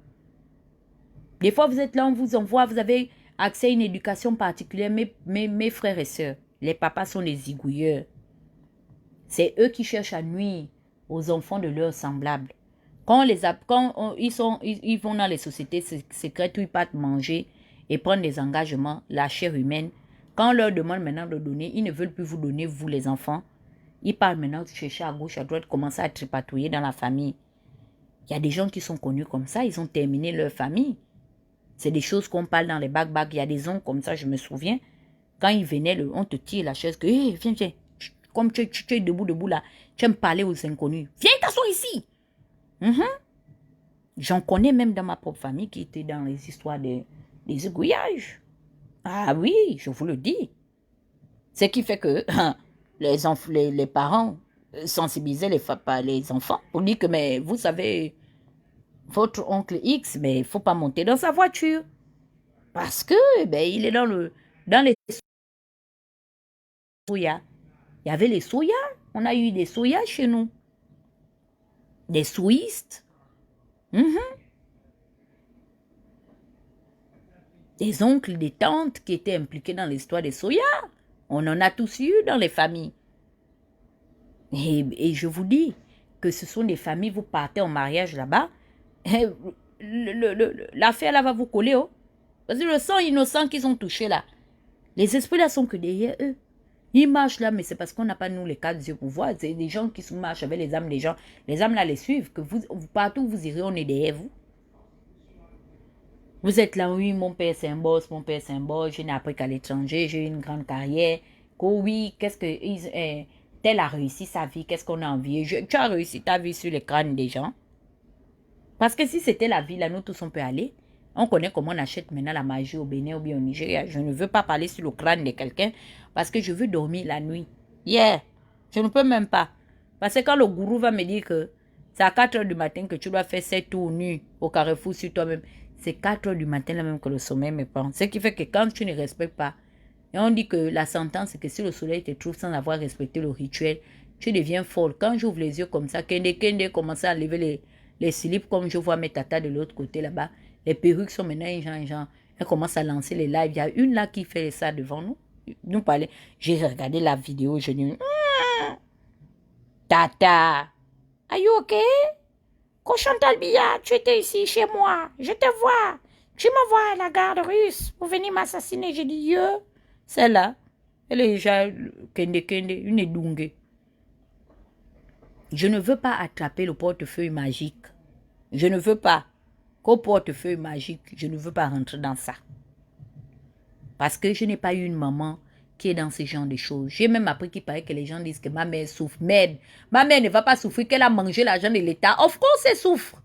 Des fois, vous êtes là, on vous envoie, vous avez accès à une éducation particulière. Mes frères et sœurs, les papas sont les zigouilleurs. C'est eux qui cherchent à nuire aux enfants de leurs semblables. Ils vont dans les sociétés secrètes où ils partent manger et prendre des engagements, la chair humaine, quand on leur demande maintenant de donner, ils ne veulent plus vous donner, vous les enfants. Ils partent maintenant de chercher à gauche, à droite, commencer à tripatouiller dans la famille. Il y a des gens qui sont connus comme ça, ils ont terminé leur famille. C'est des choses qu'on parle dans les bacs. Il y a des gens comme ça, je me souviens. Quand ils venaient, on te tire la chaise, que hey, viens. Comme tu es debout là, tu aimes parler aux inconnus. Viens t'asseoir ici. J'en connais même dans ma propre famille qui étaient dans les histoires des égouillages. Ah oui, je vous le dis. Ce qui fait que les parents sensibilisaient les enfants pour dire que, mais vous savez, votre oncle X, mais il ne faut pas monter dans sa voiture. Parce que, il est dans les soya. Il y avait les soya. On a eu des soya chez nous. Des souistes. Des oncles, des tantes qui étaient impliqués dans l'histoire des soya. On en a tous eu dans les familles. Et je vous dis que ce sont des familles, vous partez en mariage là-bas, l'affaire là va vous coller. Oh. Parce que le sang innocent qu'ils ont touché là, les esprits là sont que derrière eux. Ils marchent là, mais c'est parce qu'on n'a pas nous les quatre yeux pour voir. C'est des gens qui marchent avec les âmes des gens. Les âmes là les suivent. Que partout où vous irez, on est derrière vous. Vous êtes là, oui, mon père c'est un boss, je n'ai appris qu'à l'étranger, j'ai eu une grande carrière. Oui, qu'est-ce que tel a réussi sa vie, qu'est-ce qu'on a envie. Tu as réussi ta vie sur les crânes des gens. Parce que si c'était la vie, là, nous tous on peut aller. On connaît comment on achète maintenant la magie au Bénin ou bien au Nigeria. Je ne veux pas parler sur le crâne de quelqu'un parce que je veux dormir la nuit. Yeah, je ne peux même pas. Parce que quand le gourou va me dire que c'est à 4 heures du matin que tu dois faire 7 tours nus au carrefour sur toi-même, c'est 4 heures du matin là même que le sommeil me prend. Ce qui fait que quand tu ne respectes pas, et on dit que la sentence, c'est que si le soleil te trouve sans avoir respecté le rituel, tu deviens folle. Quand j'ouvre les yeux comme ça, Kende commence à lever les slips comme je vois mes tatas de l'autre côté là-bas. Les perruques sont maintenant genre. Elles commencent à lancer les lives. Il y a une là qui fait ça devant nous. Nous parlait. J'ai regardé la vidéo. Je dis, Tata, are you okay? Chantal Biya, tu étais ici chez moi. Je te vois. Tu me vois à la garde russe pour venir m'assassiner. J'ai dit, celle-là, elle est déjà Kende, une edungue. Je ne veux pas attraper le portefeuille magique. Je ne veux pas qu'au portefeuille magique, je ne veux pas rentrer dans ça. Parce que je n'ai pas eu une maman qui est dans ce genre de choses. J'ai même appris qu'il paraît que les gens disent que ma mère souffre. Merde, ma mère ne va pas souffrir, qu'elle a mangé l'argent de l'État. Of course, elle souffre.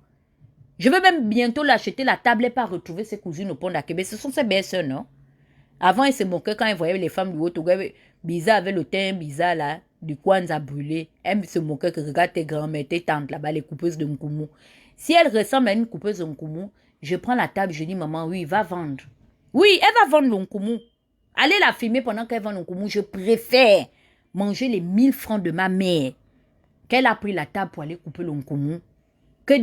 Je vais même bientôt l'acheter la table et pas retrouver ses cousines au pont d'Akébé. Ce sont ses belles-sœurs, non? Avant, elle se moquait quand elle voyait les femmes du Haut-Togo. Bizarre avec le teint bizarre là, du Kwanza brûlé. Elle se moquait que regarde tes grands-mères, tes tantes là-bas, les coupeuses de Nkumu. Si elle ressemble à une coupeuse de Nkumu, je prends la table, je dis maman, oui, va vendre. Oui, elle va vendre le Nkumu. Allez la filmer pendant qu'elle vend le Nkumu. Je préfère manger les 1000 francs de ma mère qu'elle a pris la table pour aller couper le Nkumu que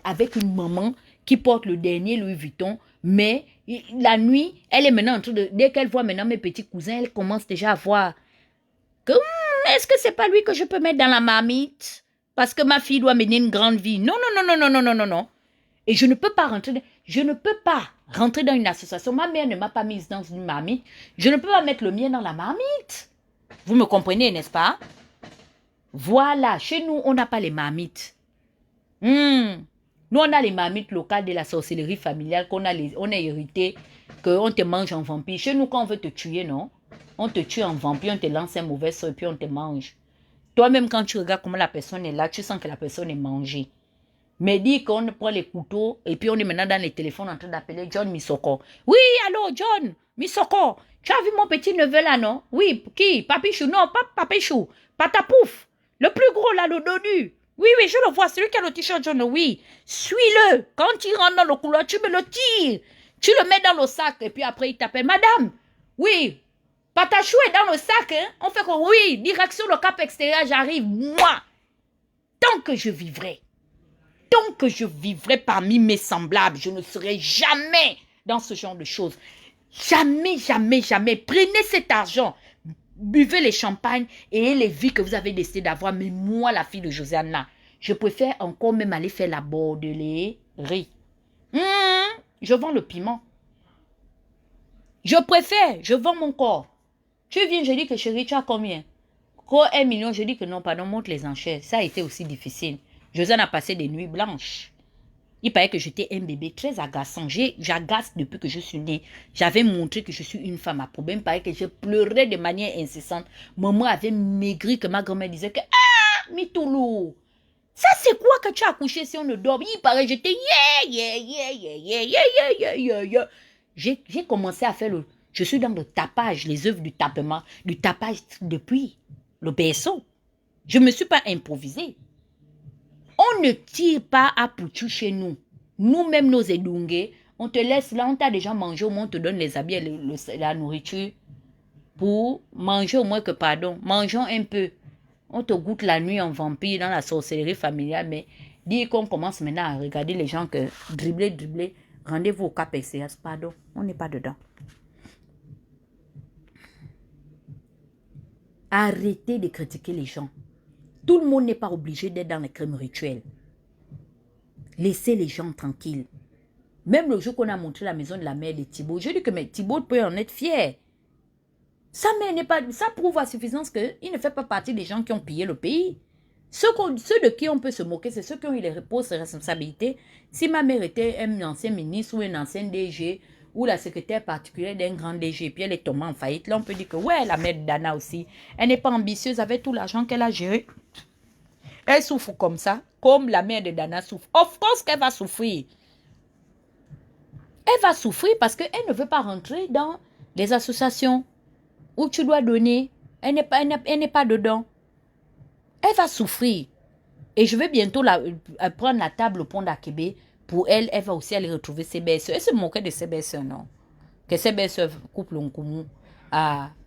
avec une maman qui porte le dernier Louis Vuitton. Mais la nuit, elle est maintenant en train de... Dès qu'elle voit maintenant mes petits cousins, elle commence déjà à voir que est-ce que c'est pas lui que je peux mettre dans la marmite? Parce que ma fille doit mener une grande vie. Non. Et je ne peux pas rentrer dans une association. Ma mère ne m'a pas mise dans une marmite. Je ne peux pas mettre le mien dans la marmite. Vous me comprenez, n'est-ce pas? Voilà, chez nous, on n'a pas les marmites. Nous, on a les marmites locales de la sorcellerie familiale on a hérité, qu'on te mange en vampire. Chez nous, quand on veut te tuer, non? On te tue en vampire, on te lance un mauvais sort et puis on te mange. Toi-même, quand tu regardes comment la personne est là, tu sens que la personne est mangée. Mais dis qu'on prend les couteaux et puis on est maintenant dans les téléphones en train d'appeler John Misoko. Oui, allô, John Misoko. Tu as vu mon petit neveu là, non? Oui, qui? Papichou? Non, pas Papichou. Patapouf. Le plus gros là, le dodu. Oui, je le vois, celui qui a le t-shirt jaune, oui. Suis-le. Quand il rentre dans le couloir, tu me le tires. Tu le mets dans le sac et puis après il t'appelle. Madame, oui, Patachou est dans le sac, hein? On fait que oui, direction le cap extérieur, j'arrive. Moi, tant que je vivrai parmi mes semblables, je ne serai jamais dans ce genre de choses. Jamais. Prenez cet argent. buvez les champagnes et les vies que vous avez décidé d'avoir. Mais moi, la fille de Josiane, là, je préfère encore même aller faire la bordelaiserie. Je vends le piment. Je préfère, je vends mon corps. Tu viens, je dis que chérie, tu as combien? Quoi, 1 million, je dis que non, pardon, monte les enchères. Ça a été aussi difficile. Josiane a passé des nuits blanches. Il paraît que j'étais un bébé très agaçant. J'agace depuis que je suis née. J'avais montré que je suis une femme à problème. Il paraît que je pleurais de manière incessante. Maman avait maigri que ma grand-mère disait que ah, Mitoulou, ça c'est quoi que tu as accouché si on ne dort? Il paraît que j'étais J'ai commencé à faire je suis dans le tapage, les œuvres du tapage depuis le berceau. Je ne me suis pas improvisée. On ne tire pas à Poutou chez nous. Nous-mêmes, nos édungués, on te laisse là, on t'a déjà mangé, au moins on te donne les habits et la nourriture pour manger au moins que pardon. Mangeons un peu. On te goûte la nuit en vampire dans la sorcellerie familiale, mais dire qu'on commence maintenant à regarder les gens que dribbler, rendez-vous au Cap XCS, pardon, on n'est pas dedans. Arrêtez de critiquer les gens. Tout le monde n'est pas obligé d'être dans les crimes rituels. Laissez les gens tranquilles. Même le jour qu'on a montré la maison de la mère de Thibaut, je dis que mais Thibaut peut en être fier. Sa mère n'est pas... Ça prouve à suffisance qu'il ne fait pas partie des gens qui ont pillé le pays. Ceux de qui on peut se moquer, c'est ceux qui ont eu les responsabilités. Si ma mère était un ancien ministre ou un ancien DG ou la secrétaire particulière d'un grand DG, puis elle est tombée en faillite, là on peut dire que ouais, la mère de Dana aussi, elle n'est pas ambitieuse avec tout l'argent qu'elle a géré. Elle souffre comme ça, comme la mère de Dana souffre. Of course qu'elle va souffrir. Elle va souffrir parce qu'elle ne veut pas rentrer dans les associations où tu dois donner. Elle n'est pas dedans. Elle va souffrir. Et je vais bientôt prendre la table au pont d'Akébé. Pour elle, elle va aussi aller retrouver ses belles-sœurs. Elle se moquait de ses belles-sœurs, non? Que ses belles-sœurs couplent un commun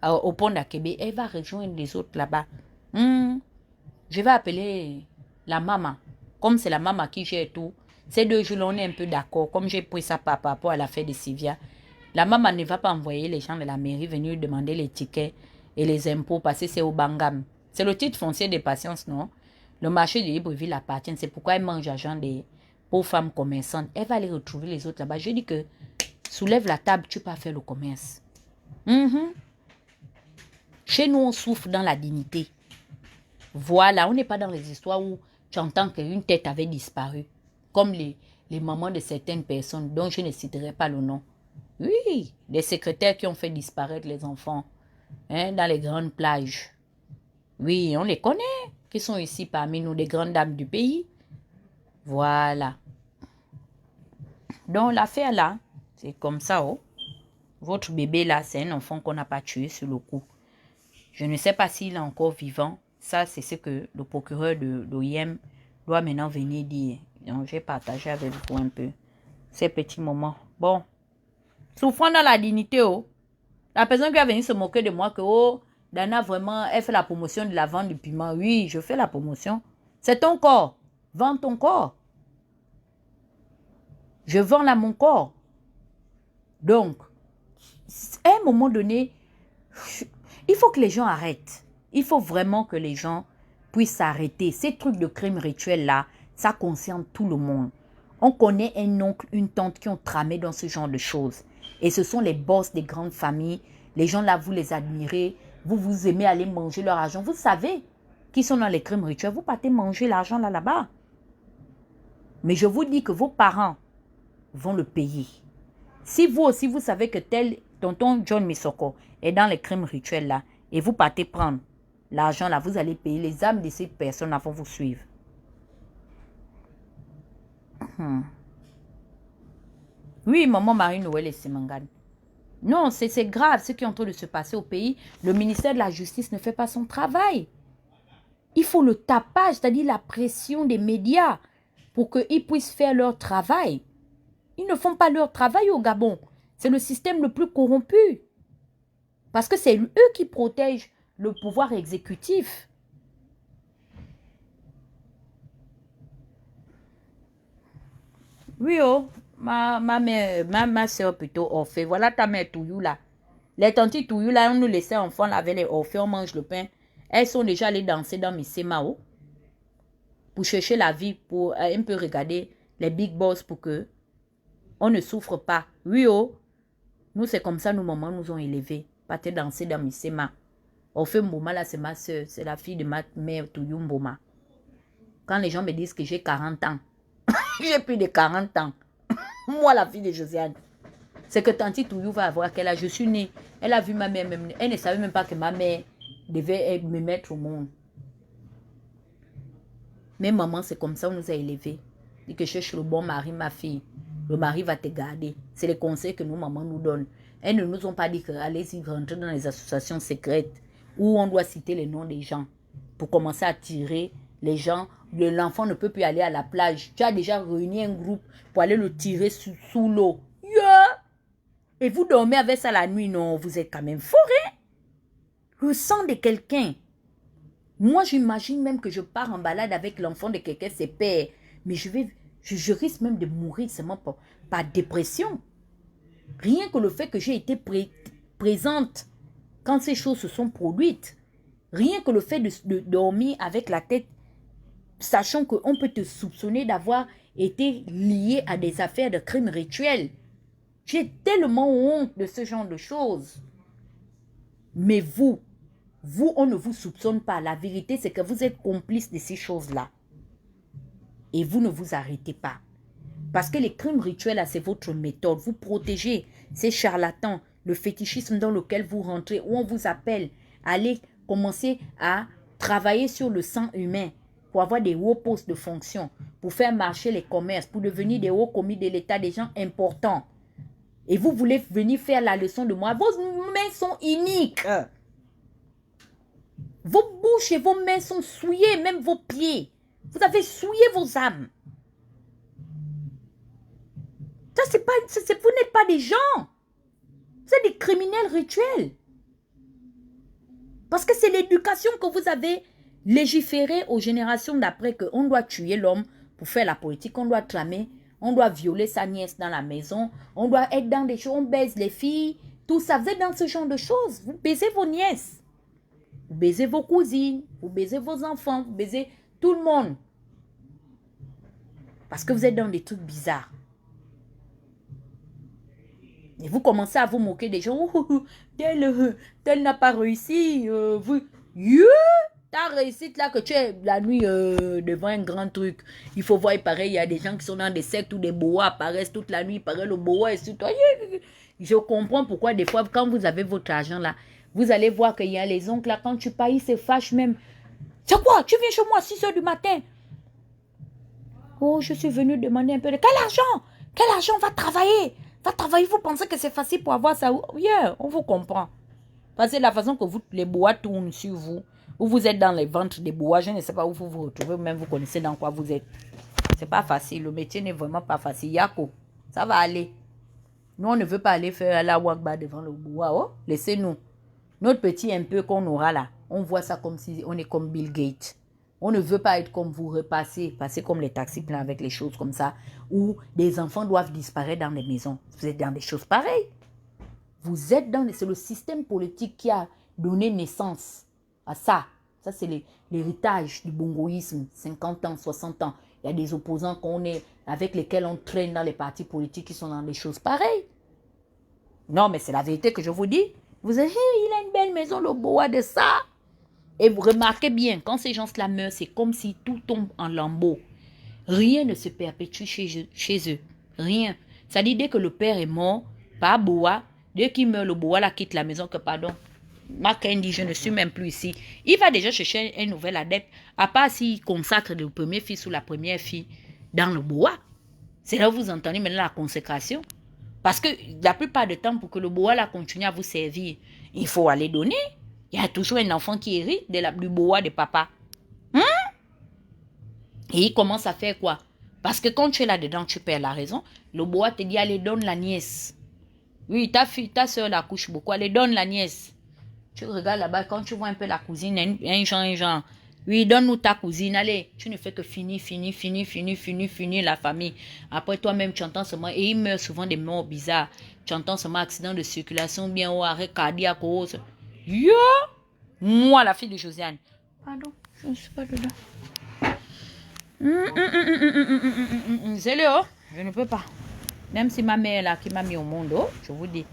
au pont d'Akébé. Elle va rejoindre les autres là-bas. Je vais appeler la maman. Comme c'est la maman qui gère tout. Ces 2 jours-là, on est un peu d'accord. Comme j'ai pris ça par rapport à l'affaire de Sylvia. La maman ne va pas envoyer les gens de la mairie venir demander les tickets et les impôts parce que c'est au Bangam. C'est le titre foncier des patiences, non? Le marché de Libreville appartient. C'est pourquoi elle mange l'argent des pauvres femmes commerçantes. Elle va aller retrouver les autres là-bas. Je dis que soulève la table, tu peux pas faire le commerce. Chez nous, on souffre dans la dignité. Voilà, on n'est pas dans les histoires où tu entends qu'une tête avait disparu. Comme les mamans de certaines personnes dont je ne citerai pas le nom. Oui, des secrétaires qui ont fait disparaître les enfants dans les grandes plages. Oui, on les connaît, qui sont ici parmi nous, des grandes dames du pays. Voilà. Donc l'affaire là, c'est comme ça. Oh. Votre bébé là, c'est un enfant qu'on n'a pas tué sur le coup. Je ne sais pas s'il est encore vivant. Ça, c'est ce que le procureur de l'OIM doit maintenant venir dire. Donc, j'ai partagé avec vous un peu ces petits moments. Bon. Souffrant dans la dignité, oh. La personne qui va venir se moquer de moi que, oh, Dana, vraiment, elle fait la promotion de la vente du piment. Oui, je fais la promotion. C'est ton corps. Vends ton corps. Je vends là mon corps. Donc, à un moment donné, il faut que les gens arrêtent. Il faut vraiment que les gens puissent arrêter. Ces trucs de crimes rituels là, ça concerne tout le monde. On connaît un oncle, une tante qui ont tramé dans ce genre de choses. Et ce sont les boss des grandes familles. Les gens là, vous les admirez. Vous aimez aller manger leur argent. Vous savez qui sont dans les crimes rituels. Vous partez manger l'argent là-bas. Mais je vous dis que vos parents vont le payer. Si vous aussi, vous savez que tel tonton John Misoko est dans les crimes rituels là, et vous partez prendre l'argent là, vous allez payer. Les âmes de ces personnes là vont vous suivre. Oui, maman Marie-Noël et Simangane. Non, c'est grave ce qui est en train de se passer au pays. Le ministère de la Justice ne fait pas son travail. Il faut le tapage, c'est-à-dire la pression des médias pour qu'ils puissent faire leur travail. Ils ne font pas leur travail au Gabon. C'est le système le plus corrompu. Parce que c'est eux qui protègent le pouvoir exécutif. Oui, oh, ma soeur plutôt Orphée. Voilà ta mère Touyou là. Les tantes Touyou, là, on nous laissait enfants laver les orphelins, on mange le pain. Elles sont déjà allées danser dans Missemao pour chercher la vie, pour un peu regarder les big boss pour que on ne souffre pas. Oui, oh, nous, c'est comme ça, nos mamans nous ont élevés. Pas te danser dans Missema. Orphelin Mboma, là, c'est ma soeur, c'est la fille de ma mère Touyou Mboma. Quand les gens me disent que j'ai 40 ans, j'ai plus de 40 ans. Moi, la fille de Josiane. C'est que Tanti Touyou va avoir quel âge? Je suis née. Elle a vu ma mère, même, elle ne savait même pas que ma mère devait me mettre au monde. Mais maman, c'est comme ça on nous a élevés. Dit que cherche le bon mari, ma fille. Le mari va te garder. C'est les conseils que nos mamans nous donnent. Elles ne nous ont pas dit que allez-y rentrer dans les associations secrètes où on doit citer les noms des gens pour commencer à tirer les gens. L'enfant ne peut plus aller à la plage. Tu as déjà réuni un groupe pour aller le tirer sous l'eau. Yeah! Et vous dormez avec ça la nuit, non? Vous êtes quand même fort, hein? Le sang de quelqu'un. Moi, j'imagine même que je pars en balade avec l'enfant de quelqu'un, c'est père. Mais je risque même de mourir seulement par dépression. Rien que le fait que j'ai été présente quand ces choses se sont produites. Rien que le fait de dormir avec la tête, sachant qu'on peut te soupçonner d'avoir été lié à des affaires de crimes rituels. J'ai tellement honte de ce genre de choses. Mais vous, on ne vous soupçonne pas. La vérité, c'est que vous êtes complice de ces choses-là. Et vous ne vous arrêtez pas. Parce que les crimes rituels, c'est votre méthode. Vous protégez ces charlatans, le fétichisme dans lequel vous rentrez, où on vous appelle à aller commencer à travailler sur le sang humain pour avoir des hauts postes de fonction, pour faire marcher les commerces, pour devenir des hauts commis de l'État, des gens importants. Et vous voulez venir faire la leçon de moi. Vos mains sont iniques. Vos bouches et vos mains sont souillées, même vos pieds. Vous avez souillé vos âmes. Ça, vous n'êtes pas des gens. Vous êtes des criminels rituels. Parce que c'est l'éducation que vous avez légiférée aux générations d'après qu'on doit tuer l'homme pour faire la politique, on doit clamer, on doit violer sa nièce dans la maison, on doit être dans des choses, on baise les filles, tout ça. Vous êtes dans ce genre de choses. Vous baisez vos nièces, vous baisez vos cousines, vous baisez vos enfants, vous baisez tout le monde. Parce que vous êtes dans des trucs bizarres. Et vous commencez à vous moquer des gens. Tel n'a pas réussi. Ta réussite là que tu es la nuit devant un grand truc. Il faut voir, pareil, il y a des gens qui sont dans des sectes où des boas apparaissent toute la nuit. Pareil, le boa est sur toi. Je comprends pourquoi des fois, quand vous avez votre argent là, vous allez voir qu'il y a les oncles là, quand tu payes, ils se fâchent même. C'est quoi? Tu viens chez moi à 6 h du matin. Oh, je suis venu demander un peu de... Quel argent? Quel argent? Va travailler. Va travailler. Vous pensez que c'est facile pour avoir ça? Oui, yeah, on vous comprend. Parce que la façon que les bois tournent sur vous, où vous êtes dans les ventres des bois, je ne sais pas où vous vous retrouvez, même vous connaissez dans quoi vous êtes. C'est pas facile. Le métier n'est vraiment pas facile. Yako, ça va aller. Nous, on ne veut pas aller faire la wagba devant le bois. Oh, laissez-nous. Notre petit un peu qu'on aura là, on voit ça comme si on est comme Bill Gates. On ne veut pas être comme vous, passer comme les taxis pleins avec les choses comme ça, où des enfants doivent disparaître dans les maisons. Vous êtes dans des choses pareilles. Vous êtes dans... C'est le système politique qui a donné naissance à ça. Ça, c'est l'héritage du bongoïsme. 50 ans, 60 ans. Il y a des opposants avec lesquels on traîne dans les partis politiques qui sont dans des choses pareilles. Non, mais c'est la vérité que je vous dis. Vous dites, il a une belle maison, le boa de ça. Et vous remarquez bien, quand ces gens-là meurent, c'est comme si tout tombe en lambeaux. Rien ne se perpétue chez eux. Rien. Ça dit, dès que le père est mort, pas boa, dès qu'il meurt, le boa là quitte la maison, que pardon. Macken dit, je ne suis même plus ici. Il va déjà chercher un nouvel adepte, à part s'il consacre le premier fils ou la première fille dans le boa. C'est là où vous entendez maintenant la consécration. Parce que la plupart du temps, pour que le boa là continue à vous servir, il faut aller donner. Il y a toujours un enfant qui hérite du boa de papa. Et il commence à faire quoi? Parce que quand tu es là-dedans, tu perds la raison. Le boa te dit, allez, donne la nièce. Oui, ta soeur la couche beaucoup. Allez, donne la nièce. Tu regardes là-bas, quand tu vois un peu la cousine, un genre, Oui, donne-nous ta cousine. Allez, tu ne fais que finir la famille. Après, toi-même, tu entends seulement, et il meurt souvent des morts bizarres. Tu entends seulement accident de circulation, bien ou arrêt cardiaque ou autre. Yo! Moi, la fille de Josiane. Pardon, je ne suis pas dedans. C'est Léo, je ne peux pas. Même si ma mère, là, qui m'a mis au monde, oh, je vous dis,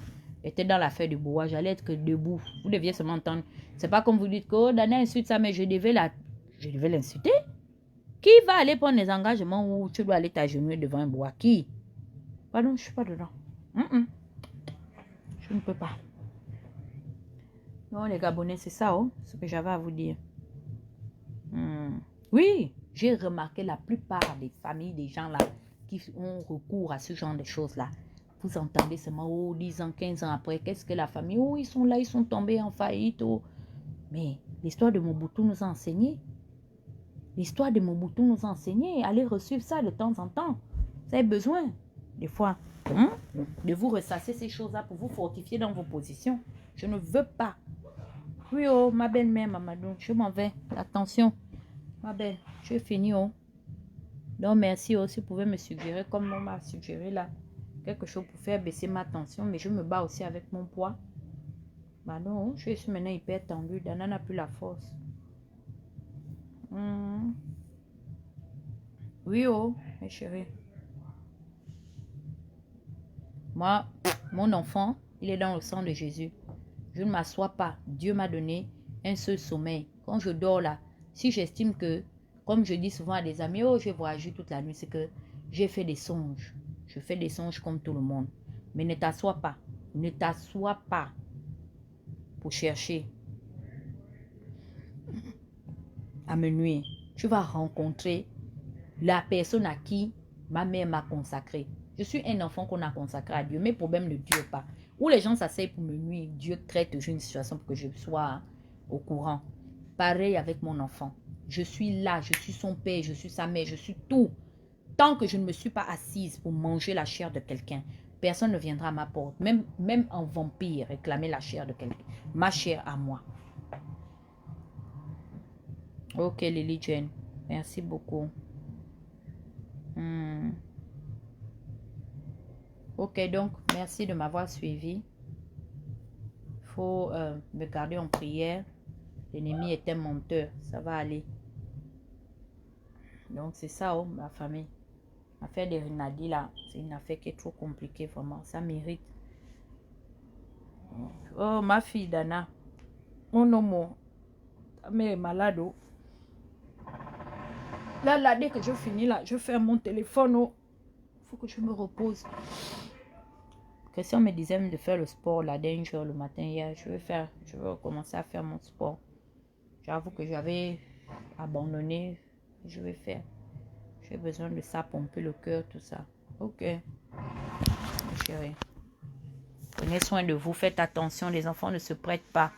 était dans l'affaire du bois, j'allais être que debout. Vous deviez seulement entendre. C'est pas comme vous dites que oh, Dana insulte ça, mais je devais l'insulter. Qui va aller prendre les engagements où tu dois aller t'agenouiller devant un bois? Qui? Pardon, je suis pas dedans. Je ne peux pas. Non, les Gabonais, c'est ça, oh, ce que j'avais à vous dire. Oui, j'ai remarqué la plupart des familles, des gens là, qui ont recours à ce genre de choses-là. Vous entendez seulement, oh, 10 ans, 15 ans après, qu'est-ce que la famille, oh, ils sont là, ils sont tombés en faillite, oh. Mais l'histoire de Mobutu nous a enseigné. L'histoire de Mobutu nous a enseigné. Allez reçuivre ça de temps en temps. Vous avez besoin, des fois, de vous ressasser ces choses-là pour vous fortifier dans vos positions. Je ne veux pas. Oui, oh, ma belle-mère, Mamadou, je m'en vais. Attention, ma belle, je finis, oh. Donc, merci aussi, si vous pouvez me suggérer, comme on m'a suggéré là, quelque chose pour faire baisser ma tension, mais je me bats aussi avec mon poids. Bah non, je suis maintenant hyper tendue. Dana n'a plus la force. Oui, oh, mes chéris. Moi, mon enfant, il est dans le sang de Jésus. Je ne m'assois pas. Dieu m'a donné un seul sommeil. Quand je dors là, si j'estime que, comme je dis souvent à des amis, oh, je voyage toute la nuit, c'est que j'ai fait des songes. Je fais des songes comme tout le monde. Mais ne t'assois pas. Ne t'assois pas pour chercher à me nuire. Tu vas rencontrer la personne à qui ma mère m'a consacré. Je suis un enfant qu'on a consacré à Dieu. Mes problèmes ne durent pas. Où les gens s'asseyent pour me nuire, Dieu crée toujours une situation pour que je sois au courant. Pareil avec mon enfant. Je suis là, je suis son père, je suis sa mère, je suis tout. Tant que je ne me suis pas assise pour manger la chair de quelqu'un, personne ne viendra à ma porte. Même en vampire, réclamer la chair de quelqu'un. Ma chair à moi. Ok, Lily Jane. Merci beaucoup. Ok, donc, merci de m'avoir suivi. Il faut me garder en prière. L'ennemi est un menteur. Ça va aller. Donc, c'est ça, oh, ma famille. L'affaire de Rinaldi, là, c'est une affaire qui est trop compliquée, vraiment. Ça mérite. Oh, ma fille, Dana. Mon homme, ta mère est malade, oh. Là, dès que je finis, là, je ferme mon téléphone, oh. Il faut que je me repose. Christian me disait de faire le sport, la danger le matin hier. Je vais recommencer à faire mon sport. J'avoue que j'avais abandonné. Je vais faire. J'ai besoin de ça, pomper le cœur, tout ça. Ok. Chérie. Prenez soin de vous. Faites attention. Les enfants ne se prêtent pas.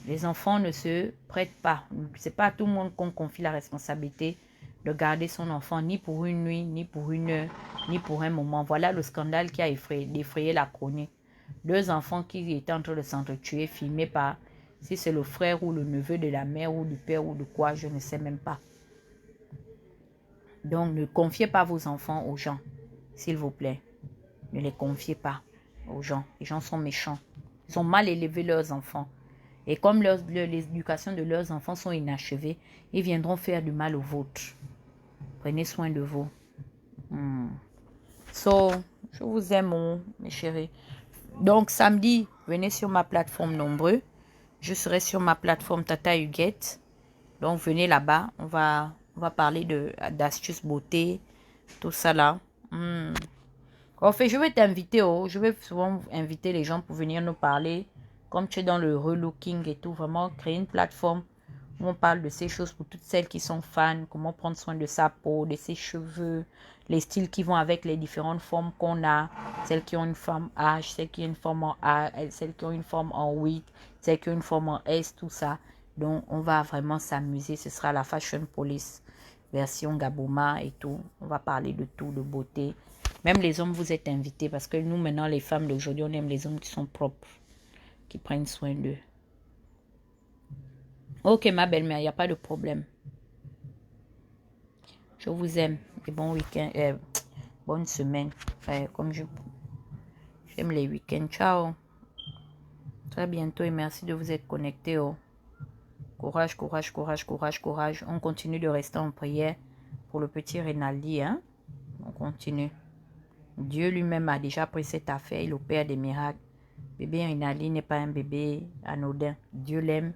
Les enfants ne se prêtent pas. C'est pas à tout le monde qu'on confie la responsabilité de garder son enfant, ni pour une nuit, ni pour une heure, ni pour un moment. Voilà le scandale qui a effrayé la chronique. 2 enfants qui étaient en train de s'entretuer, filmés par, si c'est le frère ou le neveu de la mère ou du père ou de quoi, je ne sais même pas. Donc, ne confiez pas vos enfants aux gens, s'il vous plaît. Ne les confiez pas aux gens. Les gens sont méchants. Ils ont mal élevé leurs enfants. Et comme l'éducation de leurs enfants sont inachevées, ils viendront faire du mal aux vôtres. Prenez soin de vous. Je vous aime, mes chéris. Donc, samedi, venez sur ma plateforme Nombreux. Je serai sur ma plateforme Tata Huguette. Donc, venez là-bas. On va parler d'astuces beauté, tout ça là. En fait, je vais t'inviter. Je vais souvent inviter les gens pour venir nous parler. Comme tu es dans le relooking et tout, vraiment créer une plateforme où on parle de ces choses pour toutes celles qui sont fans, comment prendre soin de sa peau, de ses cheveux, les styles qui vont avec les différentes formes qu'on a, celles qui ont une forme H, celles qui ont une forme en A, celles qui ont une forme en 8, celles qui ont une forme en S, tout ça. Donc, on va vraiment s'amuser. Ce sera la Fashion Police, version Gaboma et tout. On va parler de tout, de beauté. Même les hommes, vous êtes invités parce que nous, maintenant, les femmes d'aujourd'hui, on aime les hommes qui sont propres, qui prennent soin d'eux. Ok, ma belle-mère, il n'y a pas de problème. Je vous aime. Et bon week-end. Bonne semaine. Comme j'aime les week-ends. Ciao. Très bientôt et merci de vous être connectés. Oh. Courage, courage, courage, courage, courage. On continue de rester en prière pour le petit Rinaldi. Hein? On continue. Dieu lui-même a déjà pris cette affaire. Il opère des miracles. Bébé Rinaldi n'est pas un bébé anodin. Dieu l'aime.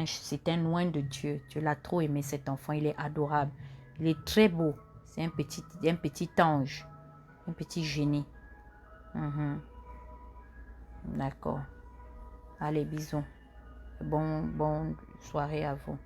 C'est un loin de Dieu. Dieu l'a trop aimé cet enfant. Il est adorable. Il est très beau. C'est un petit ange. Un petit génie. D'accord. Allez, bisous. Bonne soirée à vous.